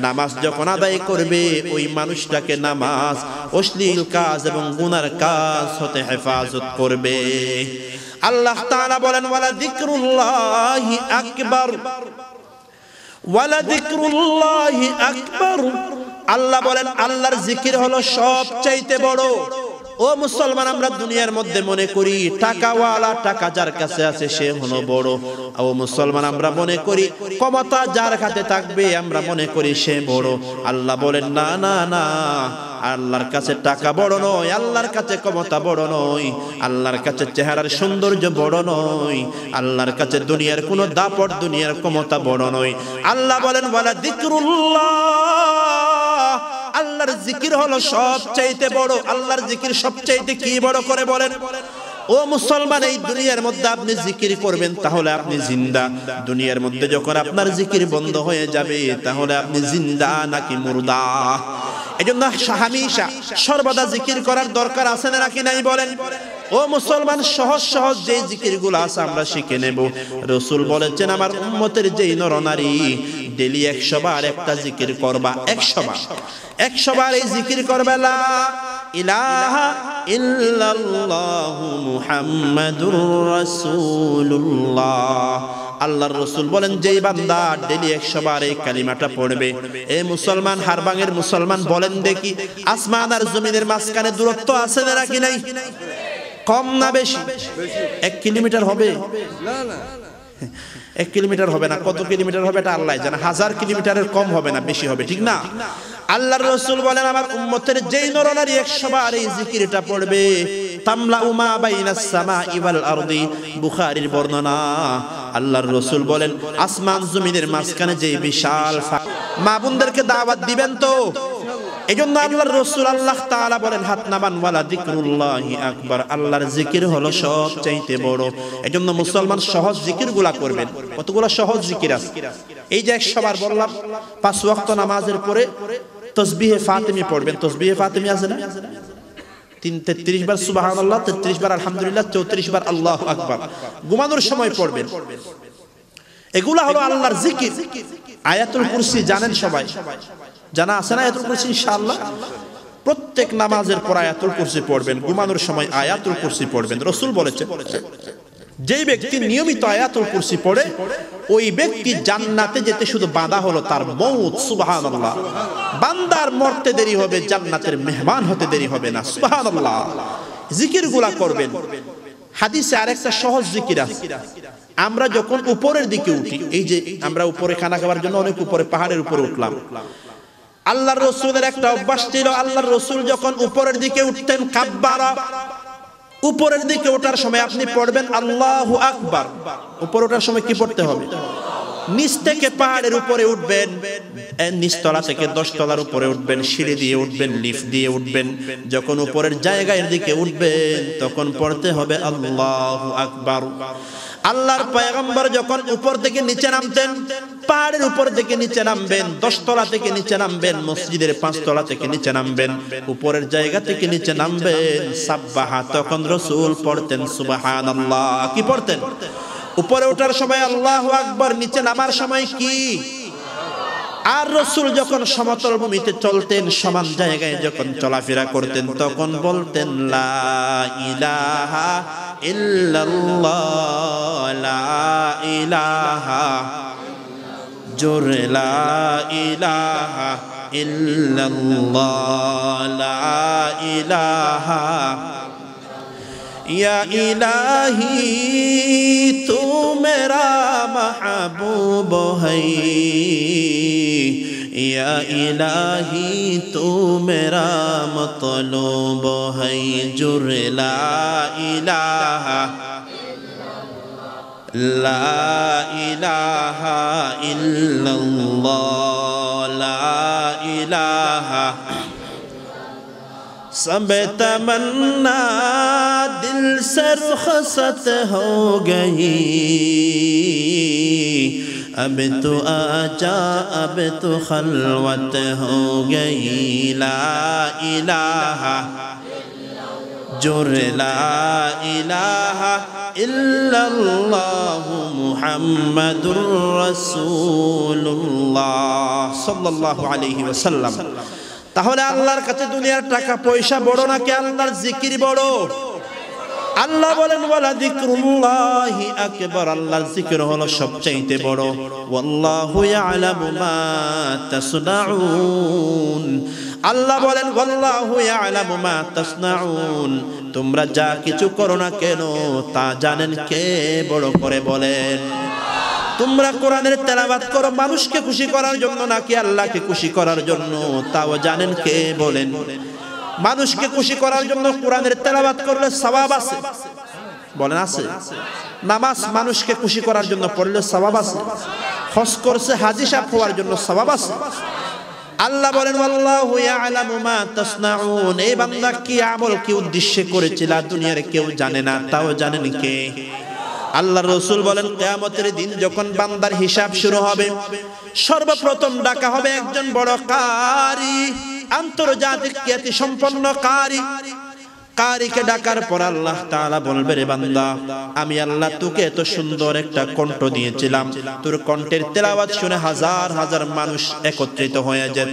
নামাজ যখন আদায় করবে, ওই মানুষটাকে নামাজ অশ্লীল কাজ এবং গুনার কাজ হতে হেফাজত করবে। আল্লাহ তাআলা বলেন, ওয়ালা যিকরুল্লাহি আকবার, ওয়ালা যিকরুল্লাহি আকবার। আল্লাহ বলেন, আল্লাহর জিকির হলো সবচাইতে বড়। ও মুসলমান, আমরা দুনিয়ার মধ্যে মনে করি টাকাওয়ালা, টাকা যার কাছে আছে সে হলো বড়। ও মুসলমান, আমরা মনে করি ক্ষমতা যার হাতে থাকবে, আমরা মনে করি সে বড়। আল্লাহ বলেন, না না না, আল্লাহর কাছে টাকা বড় নয়, আল্লাহর কাছে ক্ষমতা বড় নয়, আল্লাহর কাছে চেহারার সৌন্দর্য বড় নয়, আল্লাহর কাছে দুনিয়ার কোনো দাপট, দুনিয়ার ক্ষমতা বড় নয়। আল্লাহ বলেন, ওয়ালা যিকরুল্লাহ, আল্লাহর জিকির হলো সবচাইতে বড়। আল্লাহর জিকির সবচাইতে কি বড় করে বলেন? ও মুসলমান, এই দুনিয়ার মধ্যে আপনি জিকির করবেন তাহলে আপনি জিন্দা। দুনিয়ার মধ্যে যখন আপনার জিকির বন্ধ হয়ে যাবে, তাহলে আপনি জিন্দা নাকি মুর্দা? এজন্য হামেশা সর্বদা জিকির করার দরকার আছে না নাকি নাই বলেন? ও মুসলমান, সহজ সহজ যে জিকিরগুলো আছে আমরা শিখে নেব। রাসূল বলেছেন, আমার উম্মতের যেই নরনারী ডেইলি 100 বার একটা জিকির করবা, 100 বার এই জিকির করবে, লা ইলাহা ইল্লাল্লাহু মুহাম্মাদুর রাসূলুল্লাহ। আল্লাহর রাসূল বলেন, যেই বান্দা ডেইলি 100 বার এই কালিমাটা পড়বে। এই মুসলমান, হারবাঙের মুসলমান, বলেন দেখি, আসমান আর জমিনের মাঝখানে দূরত্ব আছে না নাকি নাই? কম না বেশি? 1 কিলোমিটার হবে? না না, 1 কিলোমিটার হবে না। কত কিলোমিটার হবে এটা আল্লাহ জানে। 1000 কিলোমিটারের কম হবে না, বেশি হবে, ঠিক না? আল্লাহর রাসূল বলেন, আমার উম্মতের যেই নরনারী 100 বার এই জিকিরটা পড়বে, তামলাউ মা বাইনাস সামাই ওয়াল আরদি। বুখারীর বর্ণনা। আল্লাহর রাসূল বলেন, আসমান জমিনের মাঝখানে যে বিশাল, মা বোনদেরকে দাওয়াত দিবেন তো? এজন্য আল্লাহর রাসূল, আল্লাহ তাআলা বলেন, হাত নামান, ওয়ালা যিকরুল্লাহি আকবার। আল্লাহর জিকির হলো সবচাইতে বড়। এজন্য মুসলমান সহজ জিকিরগুলা করবেন। কতগুলো সহজ জিকির আছে? এই যে 100 বার বললাম, 5 ওয়াক্ত নামাজের পরে তাসবিহে ফাতিমি পড়বেন। তাসবিহে ফাতিমি আছে না? 33 বার সুবহানাল্লাহ, 33 বার আলহামদুলিল্লাহ, 34 বার আল্লাহু আকবার। ঘুমানোর সময় পড়বেন। এগুলা হলো আল্লাহর জিকির। আয়াতুল কুরসি জানেন সবাই? জানা আছে না আয়াতুল কুরসি? ইনশাআল্লাহ প্রত্যেক নামাজের পর আয়াতুল কুরসি পড়বেন, ঘুমানোর সময় আয়াতুল কুরসি পড়বেন। রাসূল বলেছেন, যেই ব্যক্তি নিয়মিত আয়াতুল কুরসি পড়ে, ওই ব্যক্তি জান্নাতে যেতে শুধু বাধা হলো তার মওত। সুবহানাল্লাহ। বান্দার মরতে দেরি হবে, জান্নাতের মেহমান হতে দেরি হবে না। সুবহানাল্লাহ। জিকিরগুলা করবেন। হাদিসে আরেকটা সহজ জিকির আছে। আমরা যখন উপরের দিকে উঠি, এই যে আমরা উপরে খানা খাওয়ার জন্য অনেক উপরে পাহাড়ের উপরে উঠলাম, আল্লাহর রাসূলের একটা অভ্যাস ছিল, আল্লাহর রাসূল যখন উপরের দিকে উঠতেন, কাব্বারা, উপরের দিকে ওঠার সময় আপনি পড়বেন আল্লাহু আকবার। উপরে ওঠার সময় কি পড়তে হবে? নিচ থেকে পাহাড়ের উপরে উঠবেন, নিচতলা থেকে 10 তলার উপরে উঠবেন, সিঁড়ি দিয়ে উঠবেন, লিফট দিয়ে উঠবেন। যখন উপরের জায়গার দিকে উঠবেন, তখন পড়তে হবে আল্লাহু আকবার। আল্লাহর পয়গম্বর যখন উপর থেকে নিচে নামতেন, পাহাড়ের উপর থেকে নিচে নামবেন, 10 তলা থেকে নিচে নামবেন, মসজিদের 5 তলা থেকে নিচে নামবেন, উপরের জায়গা থেকে নিচে নামবেন, সাব্বাহা, তখন রাসূল পড়তেন সুবহানাল্লাহ। কি পড়তেন? উপরে ওঠার সময় আল্লাহু আকবার, নিচে নামার সময় কি? আর রাসূল যখন সমতল ভূমিতে চলতেন, সমান জায়গায় যখন চলাফেরা করতেন, তখন বলতেন লা ইলাহা ইল্লাল্লাহ, লা ইলাহা, জোরে লা ইলাহা ইল্লাল্লাহ, লা ইলাহা। या इलाही तू मेरा महबूब है, या इलाही तू मेरा मतलूब है, जुर ला इलाहा, ला इलाहा इल्लल्लाह, ला इलाहा। सब तमन्ना दिल से रुखसत हो गई, अब तो आजा, अब तो खलवत हो गई, ला इलाहा, जुर ला इलाहा इल्लल्लाह मुहम्मदुर রাসূলুল্লাহ সাল্লাল্লাহু আলাইহি ওয়াসাল্লাম। তাহলে আল্লাহর কাছে দুনিয়ার টাকা পয়সা বড় নাকি আল্লাহর জিকির বড়? আল্লাহ বলেন ওয়ালা যিকরুল্লাহি আকবার, আল্লাহর জিকির হলো সবচেয়ে বড়। ওয়াল্লাহু ইয়ালামু মা তাসনাউন, আল্লাহ বলেন ওয়াল্লাহু ইয়ালামু মা তাসনাউন, তোমরা যা কিছু করো না কেন তা জানেন কে? বড় করে বলেন। তোমরা কোরআনের তেলাওয়াত করো মানুষকে খুশি করার জন্য নাকি আল্লাহকে খুশি করার জন্য, তাও জানেন কে? বলেন। মানুষকে খুশি করার জন্য কোরআনের তেলাওয়াত করলে সওয়াব আছে, বলেন আছে? নামাজ মানুষকে খুশি করার জন্য পড়লে সওয়াব আছে, হজ করছে হাজী সাহেব হওয়ার জন্য সওয়াব আছে। আল্লাহ বলেন আল্লাহু ইয়ালামু মা তাসনাউন, এই বান্দা কি আমল কি উদ্দেশ্যে করেছিল দুনিয়ার কেউ জানে না, তাও জানেন কে? আল্লাহর রাসূল বলেন কিয়ামতের দিন যখন বান্দার হিসাব শুরু হবে, সর্বপ্রথম ডাকা হবে একজন বড় কারি, আন্তর্জাতিক খ্যাতি সম্পন্ন কারি। কারিকে ডাকার পর আল্লাহ তাআলা বলবে, রে বান্দা, আমি আল্লাহ তোকে এত সুন্দর একটা কণ্ঠ দিয়েছিলাম, তোর কণ্ঠের তেলাওয়াত শুনে হাজার হাজার মানুষ একত্রিত হয়ে যেত।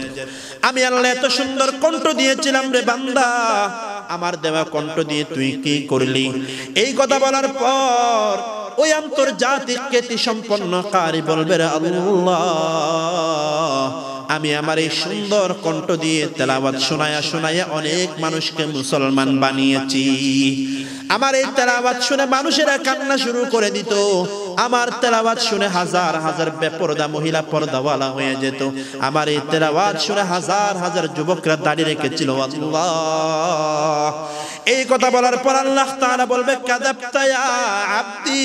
আমি আল্লাহ এত সুন্দর কণ্ঠ দিয়েছিলাম রে বান্দা, আমার দেওয়া কণ্ঠ দিয়ে তুই কি করলি? এই কথা বলার পর ওই আন্তর্জাতিক খ্যাতি সম্পন্ন কারি বলবে, রে আল্লাহ, আমি আমার এই সুন্দর কণ্ঠ দিয়ে তেলাওয়াত শোনায়া শোনায়া অনেক মানুষকে মুসলমান বানিয়েছি। আমার এই তেলাওয়াত শুনে মানুষেরা কান্না শুরু করে দিত, আমার তেলাওয়াত শুনে হাজার হাজার বেপরদা মহিলা পর্দাওয়ালা হয়ে যেত, আমার এই তেলাওয়াত শুনে হাজার হাজার যুবকরা দাঁড়িয়ে রেখেছিল। আল্লাহ, এই কথা বলার পর আল্লাহ তাআলা বলবে, কাযাবতা ইয়া আব্দি,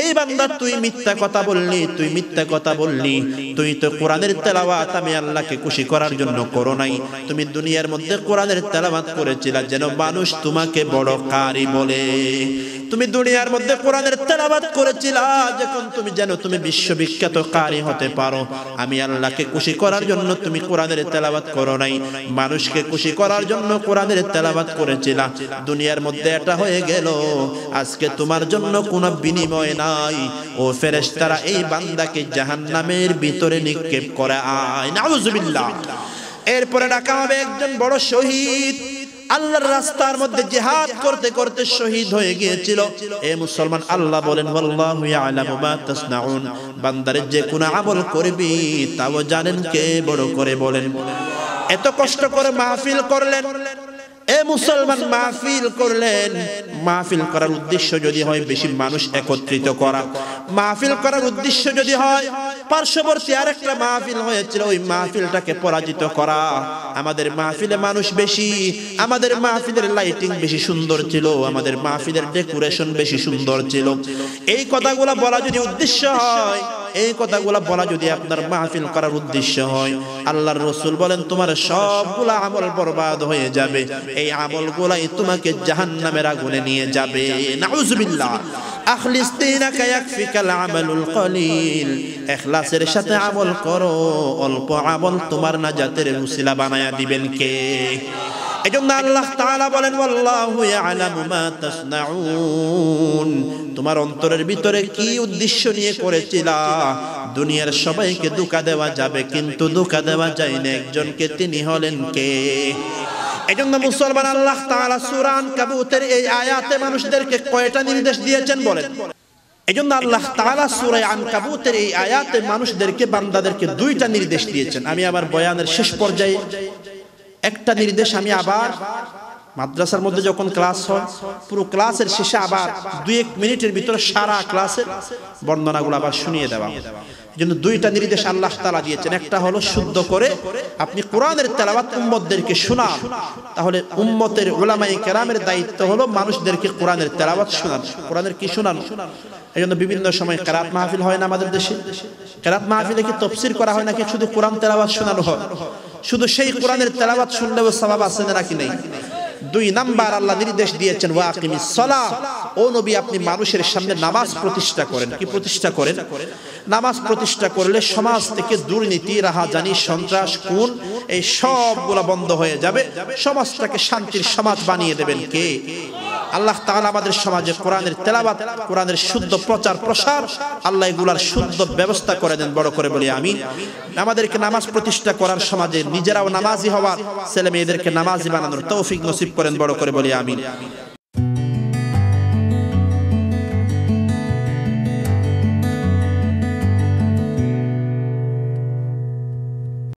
এই বান্দা তুই মিথ্যা কথা বললি, তুই মিথ্যা কথা বললি। তুই তো কোরআনের তেলাওয়াত আমি আল্লাহকে খুশি করার জন্য করো নাই, তুমি দুনিয়ার মধ্যে কোরআনের তেলাওয়াত করেছিলা যেন মানুষ তোমাকে বড় কারি বলে। তুমি দুনিয়ার মধ্যে কোরআনের তেলাওয়াত করেছিলা যখন তুমি যেন তুমি বিশ্ববিখ্যাত কারি হতে পারো। আমি আল্লাহকে খুশি করার জন্য তুমি কোরআনের তেলাওয়াত করো নাই, মানুষকে খুশি করার জন্য কোরআনের তেলাওয়াত করেছিলা। দুনিয়ার মধ্যে এটা হয়ে গেল, আজকে তোমার জন্য কোনো বিনিময় নাই। ও ফেরেশতারা এই বান্দাকে জাহান্নামের ভিতরে নিক্ষেপ করে আয়, নাউজুবিল্লাহ। এরপরে ডাকা হবে একজন বড় শহীদ, আল্লাহর রাস্তার মধ্যে জিহাদ করতে করতে শহীদ হয়ে গিয়েছিল। এ মুসলমান, আল্লাহ বলেন ওয়াল্লাহু ইয়ালামু মা তাসনাউন, বান্দারে যে কোন আমল করবি তাও জানেন কে? বড় করে বলেন। এত কষ্ট করে মাহফিল করলেন, এ মুসলমান মাহফিল করলেন। মাহফিল করার উদ্দেশ্য যদি হয় বেশি মানুষ একত্রিত করা, মাহফিল করার উদ্দেশ্য যদি হয় পার্শ্ববর্তী আরেকটা মাহফিল হয়েছিল, ওই মাহফিলটাকে পরাজিত করা। আমাদের মাহফিলে মানুষ বেশি, আমাদের মাহফিলের লাইটিং বেশি সুন্দর ছিল, আমাদের মাহফিলের ডেকোরেশন বেশি সুন্দর ছিল। এই কথাগুলো বলা যদি উদ্দেশ্য হয়, এই কথাগুলো বলা যদি আপনার মাহফিল করার উদ্দেশ্য হয়, আল্লাহর রাসূল বলেন তোমার সবগুলা আমল বরবাদ হয়ে যাবে। এই আমলগুলাই তোমাকে জাহান্নামের আগুনে নিয়ে যাবে, নাউজুবিল্লাহ। আখলিস দীনাকা ইয়াকফিকাল আমালুল কলিল, ইখলাসের সাথে আমল করো, অল্প আমল তোমার নাজাতের উসিলা বানায়া দিবেন কে? এজন্য আল্লাহ তাআলা বলেন ওয়াল্লাহু ইয়ালামু মা তাসনাউন, তোমার অন্তরের ভিতরে কি উদ্দেশ্য নিয়ে করেছিলা। দুনিয়ার সবাইকে ধোঁকা দেওয়া যাবে, কিন্তু ধোঁকা দেওয়া যায় না একজনকে, তিনি হলেন কে? এজন্য মুসলমান, আল্লাহ তাআলা সূরা আনকাবুতের এই আয়াতে মানুষদেরকে কয়টা নির্দেশ দিয়েছেন বলেন? এজন্য আল্লাহ তাআলা সূরা আনকাবুতের এই আয়াতে মানুষদেরকে, বান্দাদেরকে দুইটা নির্দেশ দিয়েছেন। আমি আবার বয়ানের শেষ পর্যায়ে একটা নির্দেশ আমি আবার মাদ্রাসার মধ্যে যখন ক্লাস হয়, পুরো ক্লাসের শেষে আবার 2-1 মিনিটের ভিতরে সারা ক্লাসের বর্ণনাগুলো আবার শুনিয়ে দেওয়া। এজন্য দুইটা নির্দেশ আল্লাহ তাআলা দিয়েছেন। একটা হলো শুদ্ধ করে আপনি কোরআনের তেলাওয়াত উম্মতদেরকে শোনান, তাহলে উম্মতের উলামায়ে কেরামের দায়িত্ব হলো মানুষদেরকে কোরআনের তেলাওয়াত শোনানো। কোরআনের কি শোনানো? এজন্য বিভিন্ন সময় কেরাত মাহফিল হয় না আমাদের দেশে? কেরাত মাহফিলে কি তাফসীর করা হয় নাকি শুধু কোরআন তেলাওয়াত শোনানো হয়? শুধু সেই কোরআনের তেলাওয়াত শুনলেও সওয়াব আছে নাকি নেই? 2 নাম্বার আল্লাহ নির্দেশ দিয়েছেন ওয়াকিমিস সালাহ, ও নবী আপনি মানুষের সামনে নামাজ প্রতিষ্ঠা করেন। কি প্রতিষ্ঠা করেন? নামাজ প্রতিষ্ঠা করলে সমাজ থেকে দুর্নীতি, রাহাজানি, সন্ত্রাস, খুন এই সবগুলো বন্ধ হয়ে যাবে, সমাজটাকে শান্তির সমাজ বানিয়ে দেবেন কে? আল্লাহ তাআলা আমাদের সমাজে কোরআনের তেলাওয়াত, কোরআনের শুদ্ধ প্রচার প্রসার, আল্লাহ এগুলার শুদ্ধ ব্যবস্থা করে দেন, বড় করে বলি আমিন। আমাদেরকে নামাজ প্রতিষ্ঠা করার, সমাজে নিজেরাও নামাজি হওয়ার, ছেলে মেয়েদেরকে নামাজি বানানোর তৌফিক নসিব করেন, বড় করে বলি আমিন।